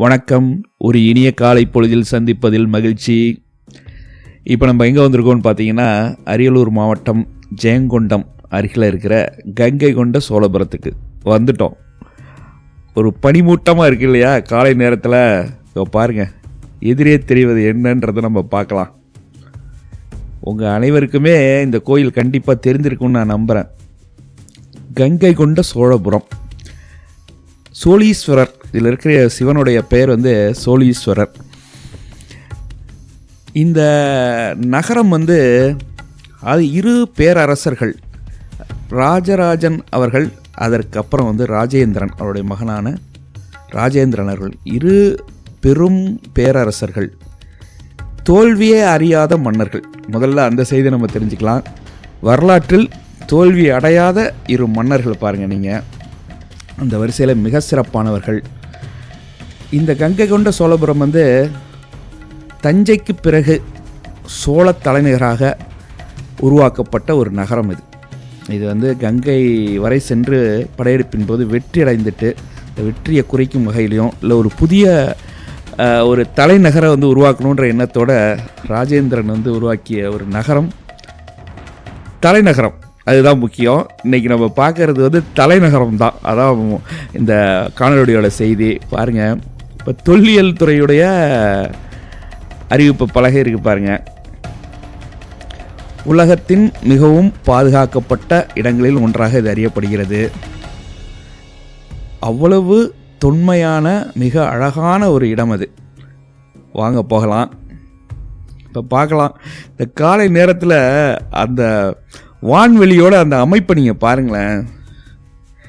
வணக்கம். ஒரு இனிய காலை பொழுதில் சந்திப்பதில் மகிழ்ச்சி. இப்போ நம்ம எங்கே வந்திருக்கோம்னு பார்த்தீங்கன்னா, அரியலூர் மாவட்டம் ஜெயங்கொண்டம் அருகில் இருக்கிற கங்கை கொண்ட சோழபுரத்துக்கு வந்துட்டோம். ஒரு பனிமூட்டமாக இருக்கு இல்லையா காலை நேரத்தில். இப்போ பாருங்கள், எதிரே தெரிவது என்னன்றதை நம்ம பார்க்கலாம். உங்கள் அனைவருக்குமே இந்த கோயில் கண்டிப்பாக தெரிஞ்சிருக்கும்னு நான் நம்புகிறேன். கங்கை கொண்ட சோழபுரம், சோழீஸ்வரர். இதில் இருக்கிற சிவனுடைய பெயர் சோழீஸ்வரர். இந்த நகரம் அது இரு பேரரசர்கள், ராஜராஜன் அவர்கள், அதற்கப்புறம் ராஜேந்திரன் அவருடைய மகனான ராஜேந்திரன் அவர்கள், இரு பெரும் பேரரசர்கள், தோல்வியே அறியாத மன்னர்கள். முதல்ல அந்த செய்தி நம்ம தெரிஞ்சுக்கலாம். வரலாற்றில் தோல்வி அடையாத இரு மன்னர்கள் பாருங்கள் நீங்கள். அந்த வரிசையில் மிக சிறப்பானவர்கள். இந்த கங்கை கொண்ட சோழபுரம் தஞ்சைக்கு பிறகு சோழ தலைநகராக உருவாக்கப்பட்ட ஒரு நகரம். இது கங்கை வரை சென்று படையெடுப்பின் போது வெற்றி அடைந்துட்டு இந்த வெற்றியை குறைக்கும் வகையிலையும் இல்லை ஒரு புதிய ஒரு தலைநகரை உருவாக்கணுன்ற எண்ணத்தோட ராஜேந்திரன் உருவாக்கிய ஒரு நகரம் தலைநகரம். அதுதான் முக்கியம். இன்றைக்கி நம்ம பார்க்குறது தலைநகரம் தான். அதான் இந்த காணொலியோட செய்தி. பாருங்கள், இப்போ தொல்லியல் துறையுடைய அறிவிப்பு பலகை இருக்குது பாருங்கள். உலகத்தின் மிகவும் பாதுகாக்கப்பட்ட இடங்களில் ஒன்றாக இது அறியப்படுகிறது. அவ்வளவு தொன்மையான மிக அழகான ஒரு இடம் அது. வாங்க போகலாம். இப்போ பார்க்கலாம். இந்த காலை நேரத்தில் அந்த வான்வெளியோட அந்த அமைப்பை நீங்கள் பாருங்களேன்.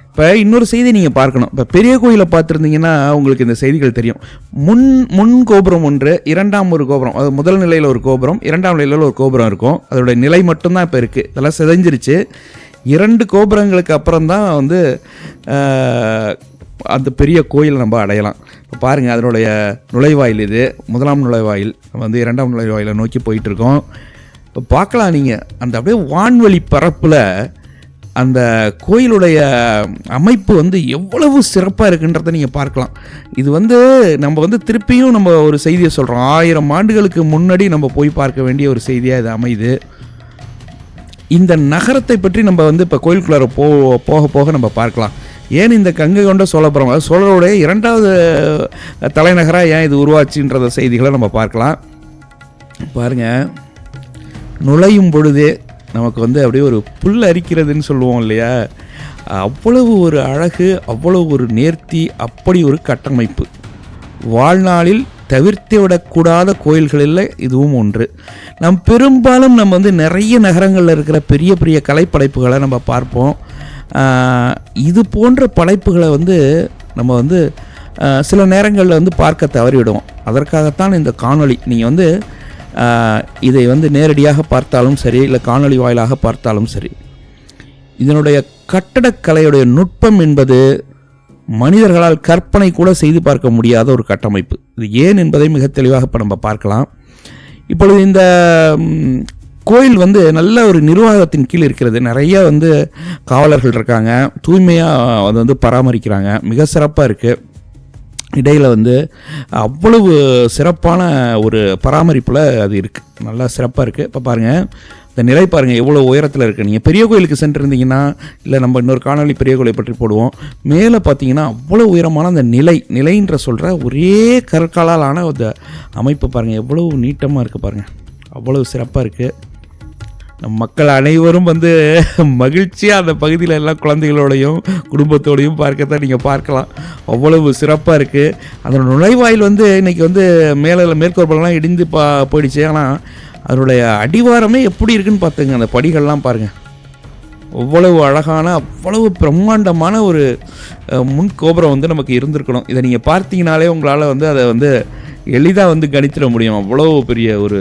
இப்போ இன்னொரு செய்தி நீங்கள் பார்க்கணும். இப்போ பெரிய கோயிலை பார்த்துருந்தீங்கன்னா உங்களுக்கு இந்த செய்திகள் தெரியும். முன் கோபுரம் ஒன்று, இரண்டாம் ஒரு கோபுரம், அது முதல் நிலையில் ஒரு கோபுரம், இரண்டாம் நிலையில் ஒரு கோபுரம் இருக்கும். அதோடைய நிலை மட்டும்தான் இப்போ இருக்குது. இதெல்லாம் சிதைஞ்சிருச்சு. 2 கோபுரங்களுக்கு அப்புறம் தான் அந்த பெரிய கோயிலை நம்ம அடையலாம். இப்போ பாருங்கள், அதனுடைய நுழைவாயில் இது முதலாம் நுழைவாயில். நம்ம இரண்டாம் நுழைவாயிலை நோக்கி போயிட்டுருக்கோம். இப்போ பார்க்கலாம் நீங்கள் அந்த அப்படியே வான்வெளி பரப்பில் அந்த கோயிலுடைய அமைப்பு எவ்வளவு சிறப்பாக இருக்குன்றதை நீங்கள் பார்க்கலாம். இது நம்ம திருப்பியும் நம்ம ஒரு செய்தியை சொல்கிறோம். 1000 ஆண்டுகளுக்கு முன்னாடி நம்ம போய் பார்க்க வேண்டிய ஒரு செய்தியாக இது அமையுது. இந்த நகரத்தை பற்றி நம்ம இப்போ கோயிலுக்குள்ளார போக போக நம்ம பார்க்கலாம். ஏன் இந்த கங்கை கொண்ட சோழபுரம், சோழருடைய 2வது தலைநகராக ஏன் இது உருவாச்சுன்றத செய்திகளை நம்ம பார்க்கலாம். பாருங்கள், நுழையும் பொழுதே நமக்கு அப்படியே ஒரு புல் அரிக்கிறதுன்னு சொல்லுவோம் இல்லையா, அவ்வளவு ஒரு அழகு, அவ்வளவு ஒரு நேர்த்தி, அப்படி ஒரு கட்டமைப்பு. வாழ்நாளில் தவிர்த்து விடக்கூடாத கோயில்களில் இதுவும் ஒன்று. பெரும்பாலும் நம்ம நிறைய நகரங்களில் இருக்கிற பெரிய பெரிய கலைப்படைப்புகளை நம்ம பார்ப்போம். இது போன்ற படைப்புகளை நம்ம சில நேரங்களில் பார்க்க தவறிவிடுவோம். அதற்காகத்தான் இந்த காணொளி. நீங்கள் இதை நேரடியாக பார்த்தாலும் சரி, இல்லை காணொளி வாயிலாக பார்த்தாலும் சரி, இதனுடைய கட்டடக்கலையுடைய நுட்பம் என்பது மனிதர்களால் கற்பனை கூட செய்து பார்க்க முடியாத ஒரு கட்டமைப்பு. இது ஏன் என்பதை மிக தெளிவாக இப்போ நம்ம பார்க்கலாம். இப்பொழுது இந்த கோயில் நல்ல ஒரு நிர்வாகத்தின் கீழ் இருக்கிறது. நிறைய காவலர்கள் இருக்காங்க, தூய்மையாக அதை பராமரிக்கிறாங்க. மிக சிறப்பாக இருக்குது. இடையில் அவ்வளவு சிறப்பான ஒரு பராமரிப்பில் அது இருக்குது. நல்லா சிறப்பாக இருக்குது. இப்போ பாருங்கள், இந்த நிலை பாருங்கள் எவ்வளோ உயரத்தில் இருக்குது. நீங்கள் பெரிய கோயிலுக்கு சென்றிருந்தீங்கன்னா, இல்லை நம்ம இன்னொரு காணொலி பெரிய கோயிலை பற்றி போடுவோம், மேலே பார்த்தீங்கன்னா அவ்வளோ உயரமான அந்த நிலைன்ற சொல்கிற ஒரே கற்களால் ஆன அந்த அமைப்பு பாருங்கள், எவ்வளோ நீட்டமாக இருக்குது பாருங்கள். அவ்வளவு சிறப்பாக இருக்குது. நம் மக்கள் அனைவரும் மகிழ்ச்சியாக அந்த பகுதியில் எல்லாம் குழந்தைகளோடையும் குடும்பத்தோடையும் பார்க்கத்தான் நீங்கள் பார்க்கலாம். அவ்வளவு சிறப்பாக இருக்குது. அதோட நுழைவாயில் இன்றைக்கி மேற்கோர்பெல்லாம் இடிந்து போயிடுச்சு. ஆனால் அதனுடைய அடிவாரமே எப்படி இருக்குன்னு பார்த்துங்க. அந்த படிகள்லாம் பாருங்கள், அவ்வளவு அழகான, அவ்வளவு பிரம்மாண்டமான ஒரு முன் கோபுரம் நமக்கு இருந்திருக்கணும். இதை நீங்கள் பார்த்தீங்கனாலே உங்களால் அதை எளிதாக கணித்திட முடியும். அவ்வளோ பெரிய ஒரு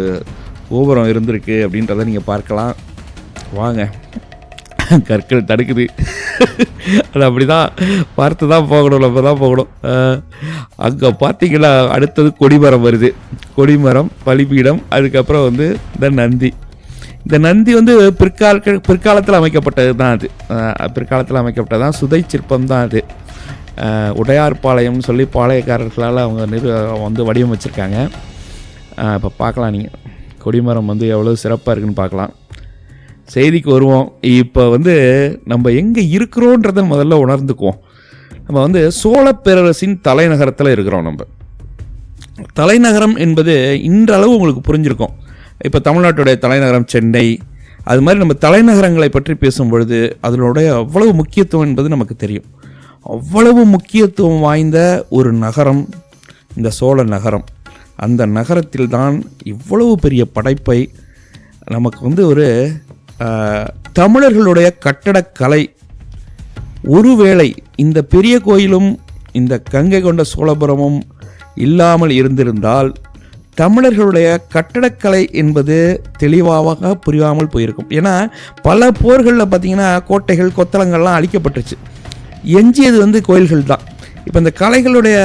கோபுரம் இருந்திருக்கு அப்படின்றத நீங்கள் பார்க்கலாம். வாங்க, கற்கள் தடுக்குது. அது அப்படி தான் பார்த்து தான் போகணும், நம்ம தான் போகணும். அங்கே பார்த்தீங்கன்னா அடுத்தது கொடிமரம் வருது. கொடிமரம், பலிபீடம், அதுக்கப்புறம் இந்த நந்தி. இந்த நந்தி பிற்காலத்தில் அமைக்கப்பட்டது தான். அது பிற்காலத்தில் அமைக்கப்பட்டது தான். சுதை சிற்பம் தான் அது. உடையார்பாளையம்னு சொல்லி பாளையக்காரர்களால் அவங்க வந்து வடிவமைச்சிருக்காங்க. இப்போ பார்க்கலாம் நீங்கள் கொடிமரம் வந்து எவ்வளோ சிறப்பாக இருக்குன்னு பார்க்கலாம். செய்திக்கு வருவோம். இப்போ வந்து நம்ம எங்கே இருக்கிறோன்றதை முதல்ல உணர்ந்துக்குவோம். நம்ம வந்து சோழ பேரரசின் தலைநகரத்தில் இருக்கிறோம். நம்ம தலைநகரம் என்பது இன்றளவு உங்களுக்கு புரிஞ்சிருக்கும். இப்போ தமிழ்நாட்டுடைய தலைநகரம் சென்னை, அது மாதிரி நம்ம தலைநகரங்களை பற்றி பேசும் பொழுது அதனுடைய அவ்வளவு முக்கியத்துவம் என்பது நமக்கு தெரியும். அவ்வளவு முக்கியத்துவம் வாய்ந்த ஒரு நகரம் இந்த சோழ நகரம். அந்த நகரத்தில் தான் இவ்வளவு பெரிய படைப்பை நமக்கு வந்து ஒரு தமிழர்களுடைய கட்டடக்கலை. ஒருவேளை இந்த பெரிய கோயிலும் இந்த கங்கை கொண்ட சோழபுரமும் இல்லாமல் இருந்திருந்தால் தமிழர்களுடைய கட்டடக்கலை என்பது தெளிவாக புரியாமல் போயிருக்கும். ஏன்னா பல போர்களில் பார்த்திங்கன்னா கோட்டைகள் கொத்தளங்கள்லாம் அழிக்கப்பட்டுருச்சு. எஞ்சியது வந்து கோயில்கள் தான். இப்போ இந்த கலைகளுடைய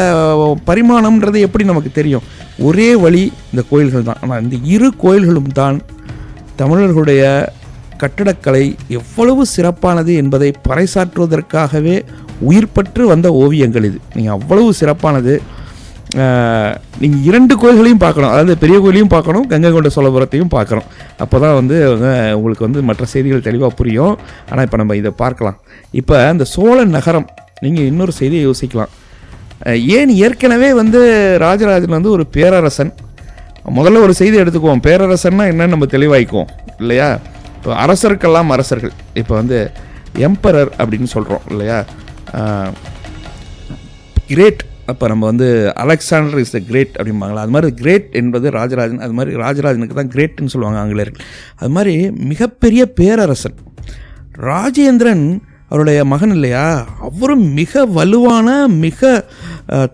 பரிமாணம்ன்றது எப்படி நமக்கு தெரியும்? ஒரே வழி இந்த கோயில்கள் தான். ஆனால் இந்த இரு கோயில்களும் தான் தமிழர்களுடைய கட்டடக்கலை எவ்வளவு சிறப்பானது என்பதை பறைசாற்றுவதற்காகவே உயிர்பற்று வந்த ஓவியங்கள் இது. நீங்கள் அவ்வளவு சிறப்பானது. நீங்கள் 2 கோயில்களையும் பார்க்கணும். அதாவது பெரிய கோயிலையும் பார்க்கணும், கங்கை கொண்ட சோழபுரத்தையும் பார்க்கணும். அப்போ தான் வந்து உங்களுக்கு வந்து மற்ற செய்திகள் தெளிவாக புரியும். ஆனால் இப்போ நம்ம இதை பார்க்கலாம். இப்போ அந்த சோழ நகரம், நீங்கள் இன்னொரு செய்தியை யோசிக்கலாம். ஏன் ஏற்கனவே வந்து ராஜராஜன் வந்து ஒரு பேரரசன். முதல்ல ஒரு செய்தி எடுத்துக்குவோம். பேரரசன்னா என்னன்னு நம்ம தெளிவாய்க்குவோம் இல்லையா? இப்போ அரசருக்கெல்லாம் அரசர்கள். இப்போ வந்து எம்பரர் அப்படின்னு சொல்கிறோம் இல்லையா? கிரேட். அப்போ நம்ம வந்து அலெக்சாண்டர் இஸ் த கிரேட் அப்படிம்பாங்களா? அது மாதிரி கிரேட் என்பது ராஜராஜன். அது மாதிரி ராஜராஜனுக்கு தான் கிரேட்னு சொல்லுவாங்க ஆங்கிலேயர்கள். அது மாதிரி மிகப்பெரிய பேரரசன் ராஜேந்திரன் அவருடைய மகன் இல்லையா? அவரும் மிக வலுவான மிக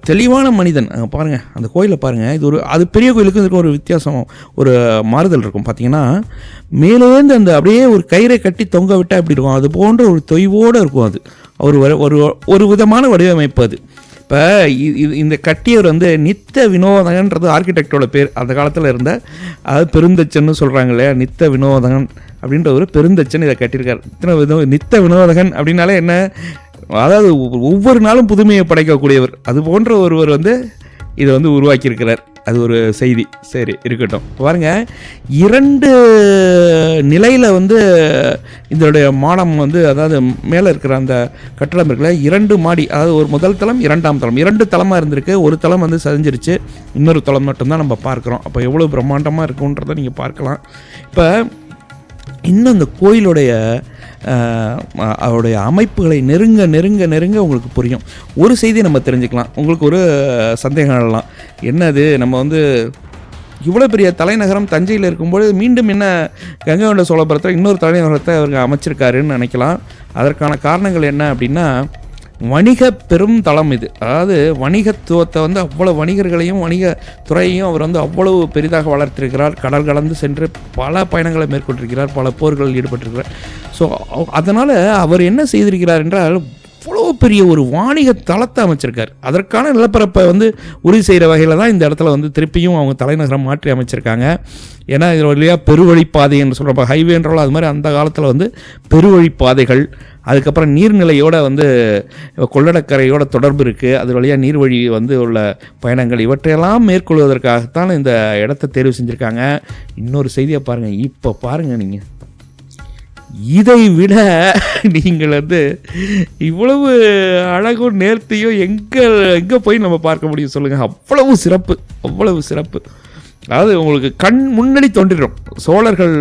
தெளிவான மனிதன். பாருங்கள் அந்த கோயிலை பாருங்கள். இது அது பெரிய கோயிலுக்கும் இதுக்கும் ஒரு வித்தியாசம், ஒரு மாறுதல் இருக்கும். பார்த்தீங்கன்னா மேலேருந்து அந்த அப்படியே ஒரு கயிறை கட்டி தொங்க விட்டால் எப்படி இருக்கும், அது போன்ற ஒரு தொய்வோடு இருக்கும். அது ஒரு விதமான வடிவமைப்பு அது. இப்போ இந்த கட்டியவர் வந்து நித்த வினோதகன்றது ஆர்கிடெக்டோட பேர். அந்த காலத்தில் இருந்த, அதாவது பெருந்தச்சன்னு சொல்கிறாங்க இல்லையா? நித்த வினோதகன் அப்படின்ற ஒரு பெருந்தச்சன் இதை கட்டியிருக்கார். நித்த வினோதகன் அப்படின்னாலே என்ன? அதாவது ஒவ்வொரு நாளும் புதுமையை படைக்கக்கூடியவர். அது போன்ற ஒருவர் வந்து இதை வந்து உருவாக்கியிருக்கிறார். அது ஒரு செய்தி. சரி இருக்கட்டும். பாருங்கள் 2 நிலையில் வந்து இதனுடைய மாடம் வந்து, அதாவது மேலே இருக்கிற அந்த கட்டடம் இருக்குல்ல, 2 மாடி. அதாவது ஒரு முதல் தளம் 2ஆம் தளம் 2 தளமாக இருந்திருக்கு. ஒரு தளம் வந்து சரிஞ்சிருச்சு, இன்னொரு தளம் மட்டும்தான் நம்ம பார்க்குறோம். அப்போ எவ்வளோ பிரம்மாண்டமாக இருக்குன்றதை நீங்கள் பார்க்கலாம். இப்போ இன்னும் அந்த கோயிலுடைய அவருடைய அமைப்புகளை நெருங்க நெருங்க நெருங்க உங்களுக்கு புரியும். ஒரு செய்தி நம்ம தெரிஞ்சுக்கலாம். உங்களுக்கு ஒரு சந்தேகம் எழலாம், என்னது நம்ம வந்து இவ்வளோ பெரிய தலைநகரம் தஞ்சையில் இருக்கும்போது மீண்டும் என்ன கங்கை கொண்ட சோழபுரத்தில் இன்னொரு தலைநகரத்தை அவருக்கு அமைச்சிருக்காருன்னு நினைக்கலாம். அதற்கான காரணங்கள் என்ன அப்படின்னா, வணிக பெரும் தளம் இது. அதாவது வணிகத்துவத்தை வந்து அவ்வளோ வணிகர்களையும் வணிக துறையையும் அவர் வந்து அவ்வளவு பெரிதாக வளர்த்திருக்கிறார். கடல் கலந்து சென்று பல பயணங்களை மேற்கொண்டிருக்கிறார், பல போர்களில் ஈடுபட்டிருக்கிறார். ஸோ அதனால் அவர் என்ன செய்திருக்கிறார் என்றால், அவ்வளோ பெரிய ஒரு வாணிக தளத்தை அமைச்சிருக்கார். அதற்கான நிலப்பரப்பை வந்து உறுதி செய்கிற வகையில் தான் இந்த இடத்துல வந்து திருப்பியும் அவங்க தலைநகரம் மாற்றி அமைச்சிருக்காங்க. ஏன்னா இதில் வழியாக பெருவழிப்பாதை என்று சொல்கிறப்ப ஹைவேன்றோம். அது மாதிரி அந்த காலத்தில் வந்து பெருவழிப்பாதைகள், அதுக்கப்புறம் நீர்நிலையோடு வந்து கொள்ளடக்கரையோட தொடர்பு இருக்குது. அது வழியாக நீர்வழி வந்து உள்ள பயணங்கள், இவற்றையெல்லாம் மேற்கொள்வதற்காகத்தான் இந்த இடத்த தேர்வு செஞ்சுருக்காங்க. இன்னொரு செய்தியை பாருங்கள். இப்போ பாருங்கள், நீங்கள் இதை விட நீங்கள் வந்து இவ்வளவு அழகும் நேர்த்தியும் எங்கே போய் நம்ம பார்க்க முடியும் சொல்லுங்கள்? அவ்வளவு சிறப்பு, அவ்வளவு சிறப்பு. அதாவது உங்களுக்கு கண் முன்னாடி தோன்றிடும். சோழர்கள்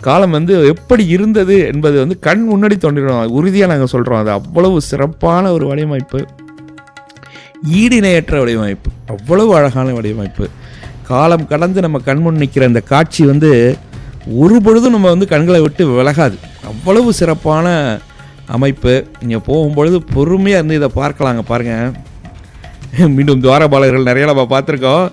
காலம் வந்து எப்படி இருந்தது என்பது வந்து கண் முன்னாடி தோன்றிடும். உறுதியாக நாங்கள் சொல்கிறோம். அது அவ்வளவு சிறப்பான ஒரு வடிவமைப்பு, ஈடிணையற்ற வடிவமைப்பு, அவ்வளவு அழகான வடிவமைப்பு. காலம் கடந்து நம்ம கண்முன் நிற்கிற அந்த காட்சி வந்து ஒரு பொழுதும் நம்ம வந்து கண்களை விட்டு விலகாது. அவ்வளவு சிறப்பான அமைப்பு. நீங்கள் போகும்பொழுது பொறுமையாக இருந்து இதை பார்க்கலாங்க. பாருங்கள், மீண்டும் துவாரபாலகர்கள் நிறைய நம்ம பார்த்துருக்கோம்.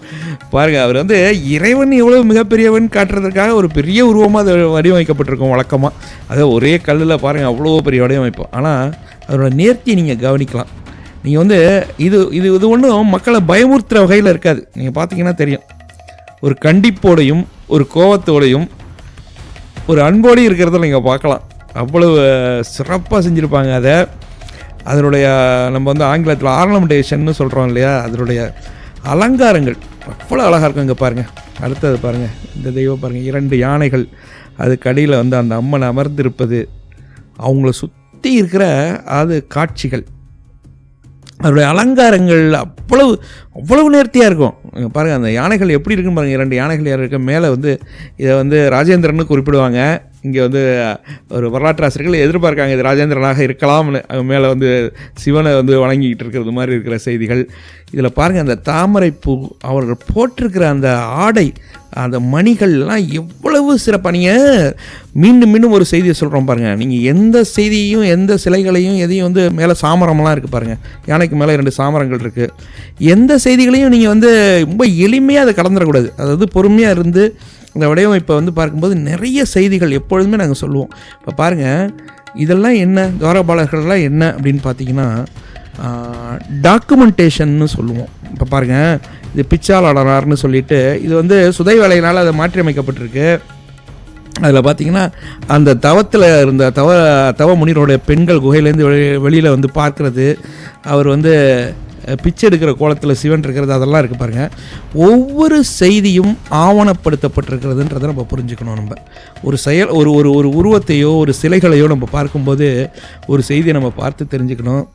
பாருங்கள், அவர் வந்து இறைவன் எவ்வளோ மிகப்பெரியவன் காட்டுறதுக்காக ஒரு பெரிய உருவமாக அது வடிவமைக்கப்பட்டிருக்கும் வழக்கமாக. அதாவது ஒரே கல்லில் பாருங்கள், அவ்வளோ பெரிய வடிவமைப்பு. ஆனால் அதோட நேர்த்தியை நீங்கள் கவனிக்கலாம். நீங்கள் வந்து இது ஒன்றும் மக்களை பயமுறுத்துகிற வகையில் இருக்காது. நீங்கள் பார்த்தீங்கன்னா தெரியும், ஒரு கண்டிப்போடையும் ஒரு கோபத்தோடையும் ஒரு அன்போடையும் இருக்கிறத நீங்கள் பார்க்கலாம். அவ்வளவு சிறப்பாக செஞ்சுருப்பாங்க. அதை அதனுடைய நம்ம வந்து ஆங்கிலத்தில் ஆர்னமெண்டேஷன்னு சொல்கிறோம் இல்லையா, அதனுடைய அலங்காரங்கள் அவ்வளோ அழகாக இருக்கும். இங்கே பாருங்கள், அடுத்தது பாருங்கள், இந்த தெய்வம் பாருங்கள், 2 யானைகள், அதுக்கு அடியில் வந்து அந்த அம்மன் அமர்ந்திருப்பது, அவங்கள சுற்றி இருக்கிற அது காட்சிகள், அதனுடைய அலங்காரங்கள் அவ்வளவு நேர்த்தியாக இருக்கும். பாருங்கள் அந்த யானைகள் எப்படி இருக்குன்னு பாருங்கள். 2 யானைகள் யார் இருக்க மேலே வந்து இதை வந்து ராஜேந்திரன்னு குறிப்பிடுவாங்க. இங்கே வந்து ஒரு வரலாற்று ஆசிரியர்கள் எதிர்பார்க்காங்க இது ராஜேந்திரனாக இருக்கலாம்னு. மேலே வந்து சிவனை வந்து வணங்கிக்கிட்டு இருக்கிறது மாதிரி இருக்கிற செய்திகள். இதில் பாருங்கள் அந்த தாமரைப்பூ, அவர்கள் போட்டிருக்கிற அந்த ஆடை, அந்த மணிகள்லாம் எவ்வளவு சிறப்பாக. நீங்கள் மீண்டும் ஒரு செய்தியை சொல்கிறோம் பாருங்கள். நீங்கள் எந்த செய்தியையும் எந்த சிலைகளையும் எதையும் வந்து மேலே சாமரம்லாம் இருக்குது பாருங்கள், யானைக்கு மேலே 2 சாமரங்கள் இருக்குது. எந்த செய்திகளையும் நீங்கள் வந்து ரொம்ப எளிமையாக அதை கடந்துடக்கூடாது. அதாவது பொறுமையாக இருந்து இந்த வடிவமைப்பை வந்து பார்க்கும்போது நிறைய செய்திகள் எப்பொழுதுமே நாங்கள் சொல்லுவோம். இப்போ பாருங்கள், இதெல்லாம் என்ன, துவாரபாலகர்கள்லாம் என்ன அப்படின்னு பார்த்தீங்கன்னா டாக்குமெண்டேஷன்னு சொல்லுவோம். இப்போ பாருங்கள், இது பிச்சாளனார்னு சொல்லிட்டு இது வந்து சுதை வேலையினால் அதை மாற்றி அமைக்கப்பட்டிருக்கு. அதில் பார்த்திங்கன்னா அந்த தவத்தில் இருந்த தவ முனிவருடைய பெண்கள் குகையிலேருந்து வெளியில் வந்து பார்க்குறது, அவர் வந்து பிச்சை எடுக்கிற கோலத்தில் சிவன் இருக்கிறது, அதெல்லாம் இருக்குது பாருங்கள். ஒவ்வொரு செய்தியும் ஆவணப்படுத்தப்பட்டிருக்கிறதுன்றதை நம்ம புரிஞ்சுக்கணும். நம்ம ஒரு செயல் ஒரு ஒரு ஒரு உருவத்தையோ ஒரு சிலைகளையோ நம்ம பார்க்கும்போது ஒரு செய்தியை நம்ம பார்த்து தெரிஞ்சுக்கணும்.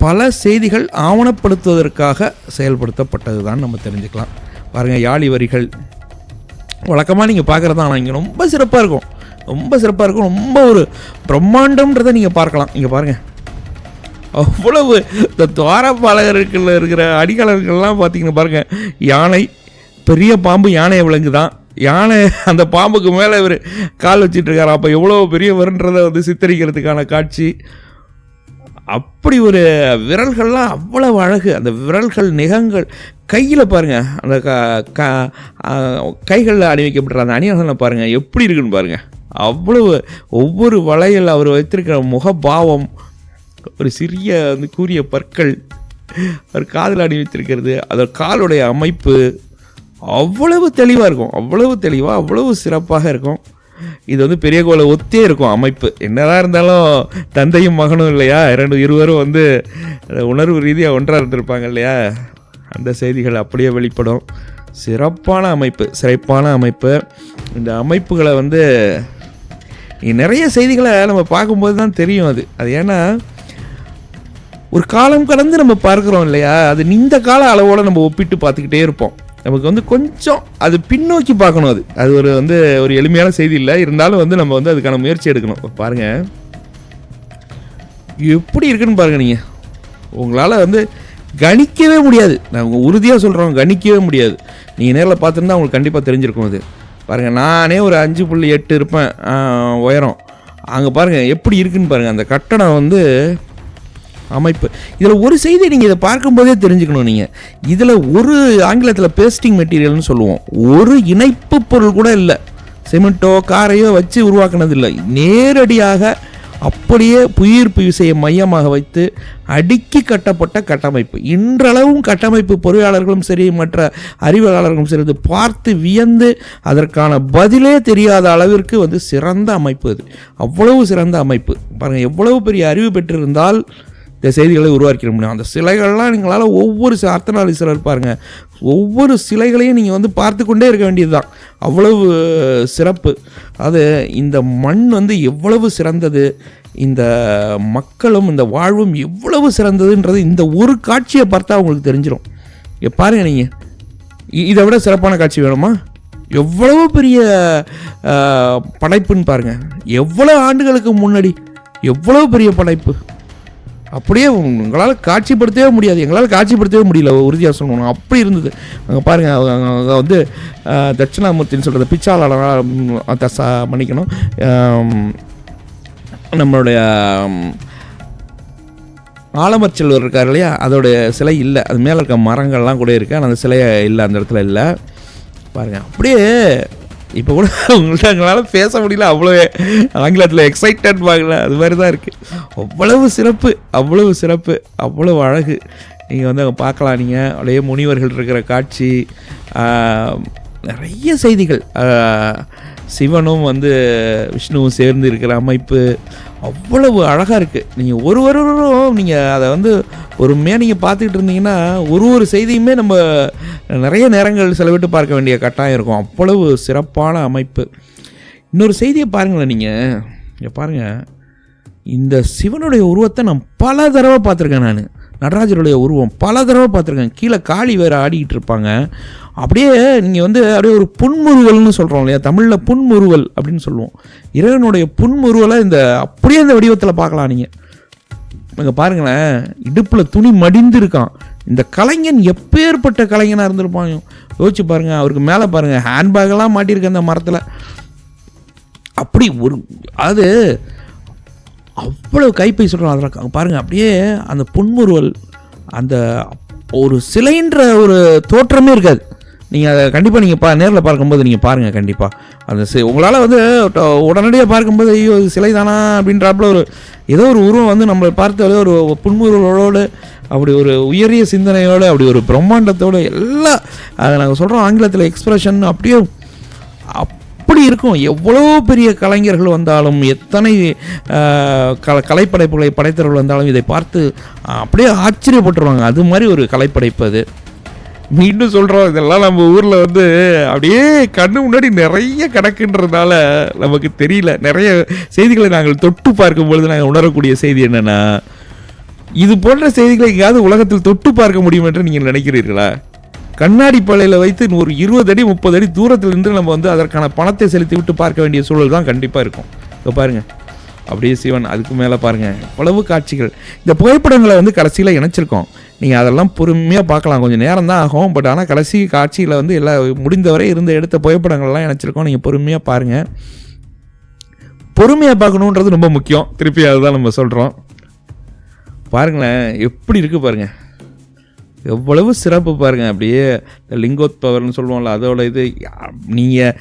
பல செய்திகள் ஆவணப்படுத்துவதற்காக செயல்படுத்தப்பட்டது தான் நம்ம தெரிஞ்சுக்கலாம். பாருங்கள், யாழி வரிகள் வழக்கமாக நீங்கள் பார்க்குறது தான், ஆனால் இங்கே ரொம்ப சிறப்பாக இருக்கும், ரொம்ப ஒரு பிரம்மாண்டம்ன்றதை நீங்கள் பார்க்கலாம். இங்கே பாருங்கள், அவ்வளவு இந்த துவாரபாலகர்கள் இருக்கிற அடிகாலர்கள்லாம் பார்த்தீங்கன்னா பாருங்கள், யானை, பெரிய பாம்பு யானையை விலங்கு தான், யானை அந்த பாம்புக்கு மேலே இவர் கால் வச்சிட்ருக்காரு. அப்போ எவ்வளோ பெரியவர்ன்றதை வந்து சித்தரிக்கிறதுக்கான காட்சி. அப்படி ஒரு விரல்கள்லாம் அவ்வளவு அழகு. அந்த விரல்கள், நெகங்கள், கையில் பாருங்கள், அந்த கைகளில் அணிவிக்கப்பட்ட அந்த அணியல்களை பாருங்கள் எப்படி இருக்குன்னு பாருங்கள். அவ்வளவு ஒவ்வொரு வளையல், அவர் வைத்திருக்கிற முகபாவம், ஒரு சிறிய வந்து கூரிய பற்கள், அவர் காதில் அணிவித்திருக்கிறது, அதோட காலுடைய அமைப்பு அவ்வளவு தெளிவாக இருக்கும், அவ்வளவு சிறப்பாக இருக்கும். இது வந்து பெரிய கோலை ஒத்தே இருக்கும் அமைப்பு. என்னதான் இருந்தாலும் தந்தையும் மகனும் இல்லையா, இருவரும் வந்து உணர்வு ரீதியாக ஒன்றாக இருந்திருப்பாங்க இல்லையா, அந்த செய்திகள் அப்படியே வெளிப்படும். சிறப்பான அமைப்பு. இந்த அமைப்புகளை வந்து நிறைய செய்திகளை நம்ம பார்க்கும்போது தான் தெரியும். அது ஏன்னா ஒரு காலம் கடந்து நம்ம பார்க்குறோம் இல்லையா, அது இந்த கால அளவோடு நம்ம ஒப்பிட்டு பார்த்துக்கிட்டே இருப்போம். நமக்கு வந்து கொஞ்சம் அது பின்னோக்கி பார்க்கணும். அது ஒரு எளிமையான செய்தி இல்லை, இருந்தாலும் வந்து நம்ம வந்து அதுக்கான முயற்சி எடுக்கணும். பாருங்கள் எப்படி இருக்குன்னு பாருங்கள். நீங்கள் உங்களால் வந்து கணிக்கவே முடியாது, நாங்கள் உறுதியாக சொல்கிறோம், கணிக்கவே முடியாது. நீங்கள் நேரில் பார்த்துருந்தா உங்களுக்கு கண்டிப்பாக தெரிஞ்சிருக்கும். அது பாருங்கள், நானே ஒரு 5.8 இருப்பேன் உயரம். அங்கே பாருங்கள் எப்படி இருக்குன்னு பாருங்கள் அந்த கட்டடம் வந்து அமைப்பு. இதில் ஒரு செய்தி நீங்கள் இதை பார்க்கும்போதே தெரிஞ்சுக்கணும். நீங்கள் இதில் ஒரு ஆங்கிலத்தில் பேஸ்டிங் மெட்டீரியல்னு சொல்லுவோம், ஒரு இணைப்பு பொருள் கூட இல்லை, சிமெண்ட்டோ காரையோ வச்சு உருவாக்குனது இல்லை. நேரடியாக அப்படியே புவியீர்ப்பு விசையை மையமாக வைத்து அடுக்கி கட்டப்பட்ட கட்டமைப்பு. இன்றளவும் கட்டமைப்பு பொறியாளர்களும் சரி, மற்ற அறிவியலாளர்களும் சரி, பார்த்து வியந்து அதற்கான பதிலே தெரியாத அளவிற்கு வந்து சிறந்த அமைப்பு. அது அவ்வளவு சிறந்த அமைப்பு. பாருங்கள், எவ்வளவு பெரிய அறிவு பெற்றிருந்தால் இந்த செய்திகளை உருவாக்கிட முடியும். அந்த சிலைகள்லாம் நீங்களால் ஒவ்வொரு அர்த்தநாரீஸ்வரர் பாருங்கள், ஒவ்வொரு சிலைகளையும் நீங்கள் வந்து பார்த்து கொண்டே இருக்க வேண்டியது தான், அவ்வளவு சிறப்பு. அது இந்த மண் வந்து எவ்வளவு சிறந்தது, இந்த மக்களும் இந்த வாழ்வும் எவ்வளவு சிறந்ததுன்றது இந்த ஒரு காட்சியை பார்த்தா உங்களுக்கு தெரிஞ்சிடும். பாருங்கள், நீங்கள் இதை விட சிறப்பான காட்சி வேணுமா? எவ்வளவு பெரிய படைப்புன்னு பாருங்கள், எவ்வளோ ஆண்டுகளுக்கு முன்னாடி எவ்வளவு பெரிய படைப்பு. அப்படியே உங்களால் காட்சிப்படுத்தவே முடியாது, எங்களால் காட்சிப்படுத்தவே முடியல, உறுதியாக சொல்லணும், அப்படி இருந்தது. அங்கே பாருங்கள், அவங்க வந்து தட்சிணாமூர்த்தின்னு சொல்கிறது பிச்சாளனாக மன்னிக்கணும், நம்மளுடைய ஆலமர் செல்வர் இருக்கார் இல்லையா, அதோடைய சிலை இல்லை, அது மேலே இருக்க மரங்கள்லாம் கூட இருக்குது, ஆனால் அந்த சிலையை இல்லை, அந்த இடத்துல இல்லை. பாருங்கள், அப்படியே இப்போ கூட உங்கள்கிட்ட எங்களால் பேச முடியல, அவ்வளோ ஆங்கிலத்தில் எக்ஸைட்டட் பார்க்கல, அது மாதிரி தான் இருக்குது. அவ்வளவு சிறப்பு, அவ்வளவு அழகு. நீங்கள் வந்து அங்கே பார்க்கலாம். நீங்கள் அப்படியே முனிவர்கள் இருக்கிற காட்சி, நிறைய செய்திகள், சிவனும் வந்து விஷ்ணுவும் சேர்ந்து இருக்கிற அமைப்பு, அவ்வளவு அழகாக இருக்குது. நீங்கள் ஒருவரும் நீங்கள் அதை வந்து பொறுமையாக நீங்கள் பார்த்துக்கிட்டு இருந்தீங்கன்னா ஒரு செய்தியுமே நம்ம நிறைய நேரங்கள் செலவிட்டு பார்க்க வேண்டிய கட்டாயம் இருக்கும். அவ்வளவு சிறப்பான அமைப்பு. இன்னொரு செய்தியை பாருங்களேன், நீங்கள் இங்கே பாருங்கள், இந்த சிவனுடைய உருவத்தை நான் பல தடவை பார்த்துருக்கேன். நடராஜருடைய உருவம் பல தடவை பார்த்துருக்கேன். கீழே காளி வேறு ஆடிக்கிட்டு இருப்பாங்க. அப்படியே நீங்கள் வந்து அப்படியே ஒரு புன்முறுவல்னு சொல்கிறோம் இல்லையா, தமிழில் புன்முறுவல் அப்படின்னு சொல்லுவோம். இறைவனுடைய புன்முறுவலை அப்படியே இந்த வடிவத்தில் பார்க்கலாம். நீங்கள் இங்கே பாருங்களேன், இடுப்பில் துணி மடிந்து இருக்கான். இந்த கலைஞன் எப்பேற்பட்ட கலைஞனாக இருந்திருப்பாங்க யோசிச்சு பாருங்கள். அவருக்கு மேலே பாருங்கள், ஹேண்ட்பேக்கெல்லாம் மாட்டியிருக்கு அந்த மரத்தில். அப்படி அது அவ்வளோ கைப்பை சொல்கிறோம். அதில் பாருங்கள், அப்படியே அந்த புன்முறுவல், அந்த ஒரு சிலைன்ற ஒரு தோற்றமே இருக்காது. நீங்கள் அதை கண்டிப்பாக நீங்கள் நேரில் பார்க்கும்போது நீங்கள் பாருங்கள். கண்டிப்பாக அந்த உங்களால் வந்து உடனடியாக பார்க்கும்போது ஐயோ சிலை தானா அப்படின்றாப்புல ஏதோ ஒரு உருவம் வந்து நம்மளை பார்த்தாலே ஒரு புன்முறுவலோடு, அப்படி ஒரு உயரிய சிந்தனையோடு, அப்படி ஒரு பிரம்மாண்டத்தோடு எல்லாம் அதை நாங்கள் சொல்கிறோம் ஆங்கிலத்தில் எக்ஸ்பிரஷன் அப்படியே அப்படி இருக்கும். எவ்வளோ பெரிய கலைஞர்கள் வந்தாலும், எத்தனை கலைப்படைப்புகளை படைத்தவர்கள் வந்தாலும் இதை பார்த்து அப்படியே ஆச்சரியப்பட்டுருவாங்க. அது மாதிரி ஒரு கலைப்படைப்பு அது. மீண்டும் சொல்கிறோம், இதெல்லாம் நம்ம ஊரில் வந்து அப்படியே கண்ணு முன்னாடி நிறைய கிடக்குன்றதுனால நமக்கு தெரியல. நிறைய செய்திகளை நாங்கள் தொட்டு பார்க்கும்பொழுது நாங்கள் உணரக்கூடிய செய்தி என்னென்னா, இது போன்ற செய்திகளை எங்கேயாவது உலகத்தில் தொட்டு பார்க்க முடியும் என்று நீங்கள் நினைக்கிறீர்களா? கண்ணாடி பழையில் வைத்து ஒரு 20 அடி 30 அடி தூரத்தில் இருந்து நம்ம வந்து அதற்கான பணத்தை செலுத்தி விட்டு பார்க்க வேண்டிய சூழல் தான் கண்டிப்பாக இருக்கும். இப்போ பாருங்கள், அப்படியே சிவன், அதுக்கு மேலே பாருங்கள் எவ்வளவு காட்சிகள். இந்த புகைப்படங்களை வந்து கடைசியில் இணைச்சிருக்கோம். நீங்கள் அதெல்லாம் பொறுமையாக பார்க்கலாம். கொஞ்சம் நேரம் தான் ஆகும், பட் ஆனால் கடைசி காட்சியில் வந்து எல்லாம் முடிந்தவரை எடுத்த புகைப்படங்கள்லாம் இணைச்சிருக்கோம். நீங்கள் பொறுமையாக பாருங்கள். பொறுமையாக பார்க்கணுன்றது ரொம்ப முக்கியம். திருப்பி அதுதான் நம்ம சொல்கிறோம். பாருங்களேன் எப்படி இருக்குது பாருங்கள், எவ்வளவு சிறப்பு பாருங்கள். அப்படியே லிங்கோத்பவர்னு சொல்லுவோம்ல, அதோட இது நீங்கள்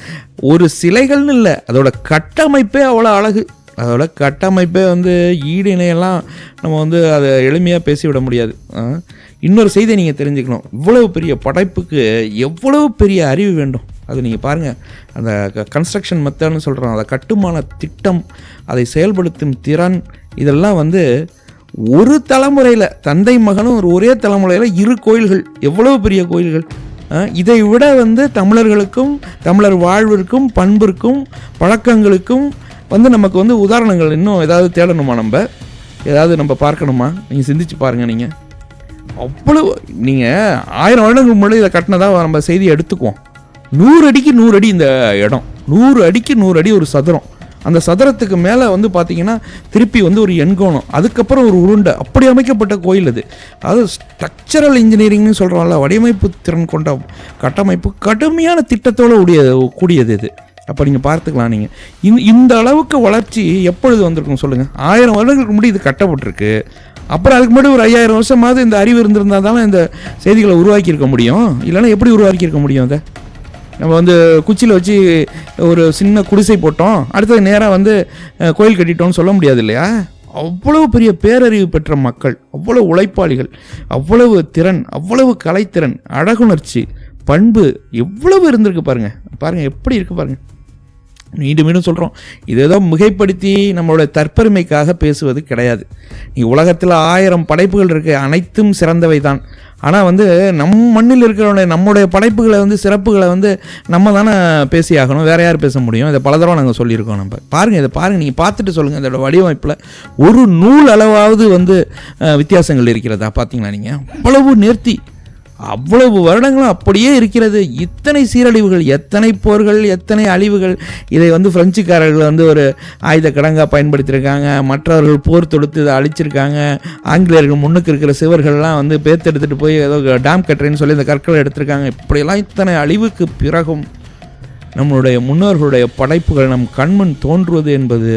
ஒரு சிலைகள்னு இல்லை, அதோட கட்டமைப்பே அவ்வளோ அழகு. அதோட கட்டமைப்பே வந்து ஈடு இணையெல்லாம் நம்ம வந்து அதை எளிமையாக பேசிவிட முடியாது. இன்னொரு செய்தியை நீங்கள் தெரிஞ்சுக்கணும், இவ்வளவு பெரிய படைப்புக்கு எவ்வளவு பெரிய அறிவு வேண்டும். அது நீங்கள் பாருங்கள், அந்த கன்ஸ்ட்ரக்ஷன் மெத்தட்னு சொல்கிறோம், அந்த கட்டுமான திட்டம், அதை செயல்படுத்தும் திறன், இதெல்லாம் வந்து ஒரு தலைமுறையில் தந்தை மகனும் ஒரே தலைமுறையில் 2 கோயில்கள், எவ்வளவு பெரிய கோயில்கள். இதை விட வந்து தமிழர்களுக்கும் தமிழர் வாழ்விற்கும் பண்பிற்கும் பழக்கங்களுக்கும் வந்து நமக்கு வந்து உதாரணங்கள் இன்னும் ஏதாவது தேடணுமா? நம்ம பார்க்கணுமா? நீங்கள் சிந்திச்சு பாருங்கள். நீங்கள் அவ்வளவு நீங்கள் 1000 வருடங்களுக்கு முன்னாடி இதை கட்டினதாக நம்ம செய்தியை எடுத்துக்குவோம். 100 அடிக்கு 100 அடி இந்த இடம், 100 அடிக்கு 100 அடி ஒரு சதுரம். அந்த சதுரத்துக்கு மேலே வந்து பார்த்தீங்கன்னா திருப்பி வந்து ஒரு எண்கோணம், அதுக்கப்புறம் ஒரு உருண்டை, அப்படி அமைக்கப்பட்ட கோயில் அது. அது ஸ்ட்ரக்சரல் இன்ஜினியரிங்னு சொல்கிறோம்ல, வடிவமைப்பு திறன் கொண்ட கட்டமைப்பு, கடுமையான திட்டத்தோடு கூடியது இது. அப்போ நீங்கள் பார்த்துக்கலாம். நீங்கள் இந்த அளவுக்கு வளர்ச்சி எப்பொழுது வந்திருக்கும் சொல்லுங்கள்? 1000 வருடங்களுக்கு முன்னாடி இது கட்டப்பட்டிருக்கு. அப்புறம் அதுக்கு முன்னாடி ஒரு 5000 வருஷமாவது இந்த அறிவு இருந்திருந்தால் தானே இந்த செய்திகளை உருவாக்கியிருக்க முடியும். இல்லைன்னா எப்படி உருவாக்கியிருக்க முடியும்? அதை நம்ம வந்து குச்சியில் வச்சு ஒரு சின்ன குடிசை போட்டோம், அடுத்தது நேராக வந்து கோயில் கட்டிட்டோம்னு சொல்ல முடியாது இல்லையா? அவ்வளவு பெரிய பேரறிவு பெற்ற மக்கள், அவ்வளவு உழைப்பாளிகள், அவ்வளவு திறன், அவ்வளவு கலைத்திறன், அழகுணர்ச்சி, பண்பு எவ்வளவு இருந்திருக்கு பாருங்கள் எப்படி இருக்குது பாருங்கள். மீண்டும் சொல்கிறோம், இது ஏதோ மிகைப்படுத்தி நம்மளுடைய தற்பெருமைக்காக பேசுவது கிடையாது. நீ உலகத்தில் 1000 படைப்புகள் இருக்குது, அனைத்தும் சிறந்தவை தான். ஆனால் வந்து நம் மண்ணில் இருக்கிற நம்முடைய படைப்புகளை வந்து சிறப்புகளை வந்து நம்ம தானே பேசியாகணும், வேறு யார் பேச முடியும்? இதை பல தடவை நாங்கள் சொல்லியிருக்கோம். நம்ம பாருங்கள், இதை பாருங்கள், நீங்கள் பார்த்துட்டு சொல்லுங்கள். இதோட வடிவமைப்பில் ஒரு நூல் அளவாவது வந்து வித்தியாசங்கள் இருக்கிறதா பார்த்தீங்களா? நீங்கள் அவ்வளவு நேர்த்தி, அவ்வளவு வருடங்களும் அப்படியே இருக்கிறது. இத்தனை சீரழிவுகள், எத்தனை போர்கள், எத்தனை அழிவுகள். இதை வந்து பிரெஞ்சுக்காரர்கள் வந்து ஒரு ஆயுத கடங்காக பயன்படுத்தியிருக்காங்க, மற்றவர்கள் போர் தொடுத்து இதை அழிச்சிருக்காங்க. ஆங்கிலேயர்கள் முன்னுக்கு இருக்கிற சிவர்கள்லாம் வந்து பேத்தெடுத்துட்டு போய் ஏதோ டேம் கட்டுறேன்னு சொல்லி இந்த கற்களை எடுத்திருக்காங்க. இப்படியெல்லாம் இத்தனை அழிவுக்கு பிறகும் நம்மளுடைய முன்னோர்களுடைய படைப்புகள் நம் கண்முன் தோன்றுவது என்பது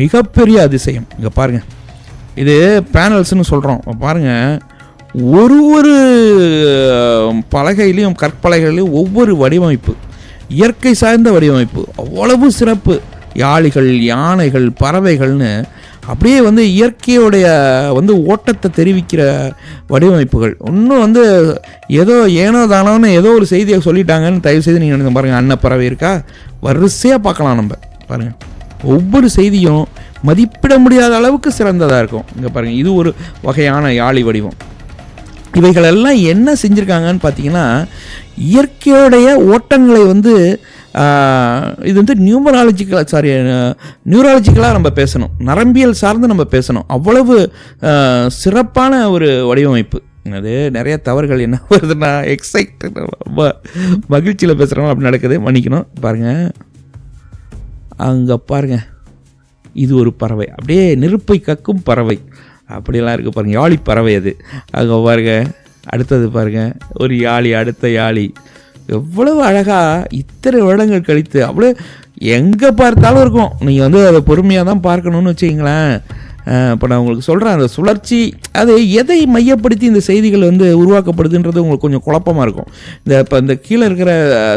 மிகப்பெரிய அதிசயம். இங்கே பாருங்கள், இது பேனல்ஸ்னு சொல்கிறோம். பாருங்கள், ஒரு பலகையிலையும் கற்பலகையிலையும் ஒவ்வொரு வடிவமைப்பு, இயற்கை சார்ந்த வடிவமைப்பு, அவ்வளவு சிறப்பு. யாளிகள், யானைகள், பறவைகள்னு அப்படியே வந்து இயற்கையோடைய வந்து ஓட்டத்தை தெரிவிக்கிற வடிவமைப்புகள். இன்னும் வந்து ஏதோ ஏனோ தானோன்னு ஏதோ ஒரு செய்தியை சொல்லிட்டாங்கன்னு தயவு செய்து நீங்கள் பாருங்கள். அன்னப்பறவை இருக்கா, வரிசையாக பார்க்கலாம். நம்ம பாருங்கள், ஒவ்வொரு செய்தியும் மதிப்பிட முடியாத அளவுக்கு சிறந்ததாக இருக்கும். இங்கே பாருங்கள், இது ஒரு வகையான யாழி வடிவம். இவைகளெல்லாம் என்ன செஞ்சுருக்காங்கன்னு பார்த்தீங்கன்னா, இயற்கையோடைய ஓட்டங்களை வந்து இது வந்து நியூராலஜிக்கலாக நம்ம பேசணும், நரம்பியல் சார்ந்து நம்ம பேசணும். அவ்வளவு சிறப்பான ஒரு வடிவமைப்பு. அது நிறைய தவறுகள் என்ன வருதுன்னா, ரொம்ப மகிழ்ச்சியில் பேசுகிறோம் அப்படி நடக்குது, மன்னிக்கணும். பாருங்கள், அங்கே பாருங்கள், இது ஒரு பறவை, அப்படியே நெருப்பை கக்கும் பறவை அப்படிலாம் இருக்குது பாருங்கள், யாழி பறவை அது. அங்கே பாருங்கள், அடுத்தது பாருங்கள், ஒரு யாழி, அடுத்த யாழி. எவ்வளவு அழகாக இத்தனை வருடங்கள் கழித்து அவ்வளோ எங்கே பார்த்தாலும் இருக்கும். நீங்கள் வந்து அதை பொறுமையாக தான் பார்க்கணுன்னு வச்சுக்கிங்களேன். இப்போ நான் உங்களுக்கு சொல்கிறேன், அந்த சுழற்சி அது எதை மையப்படுத்தி இந்த செய்திகள் வந்து உருவாக்கப்படுதுன்றது உங்களுக்கு கொஞ்சம் குழப்பமாக இருக்கும். இப்போ இந்த கீழே இருக்கிற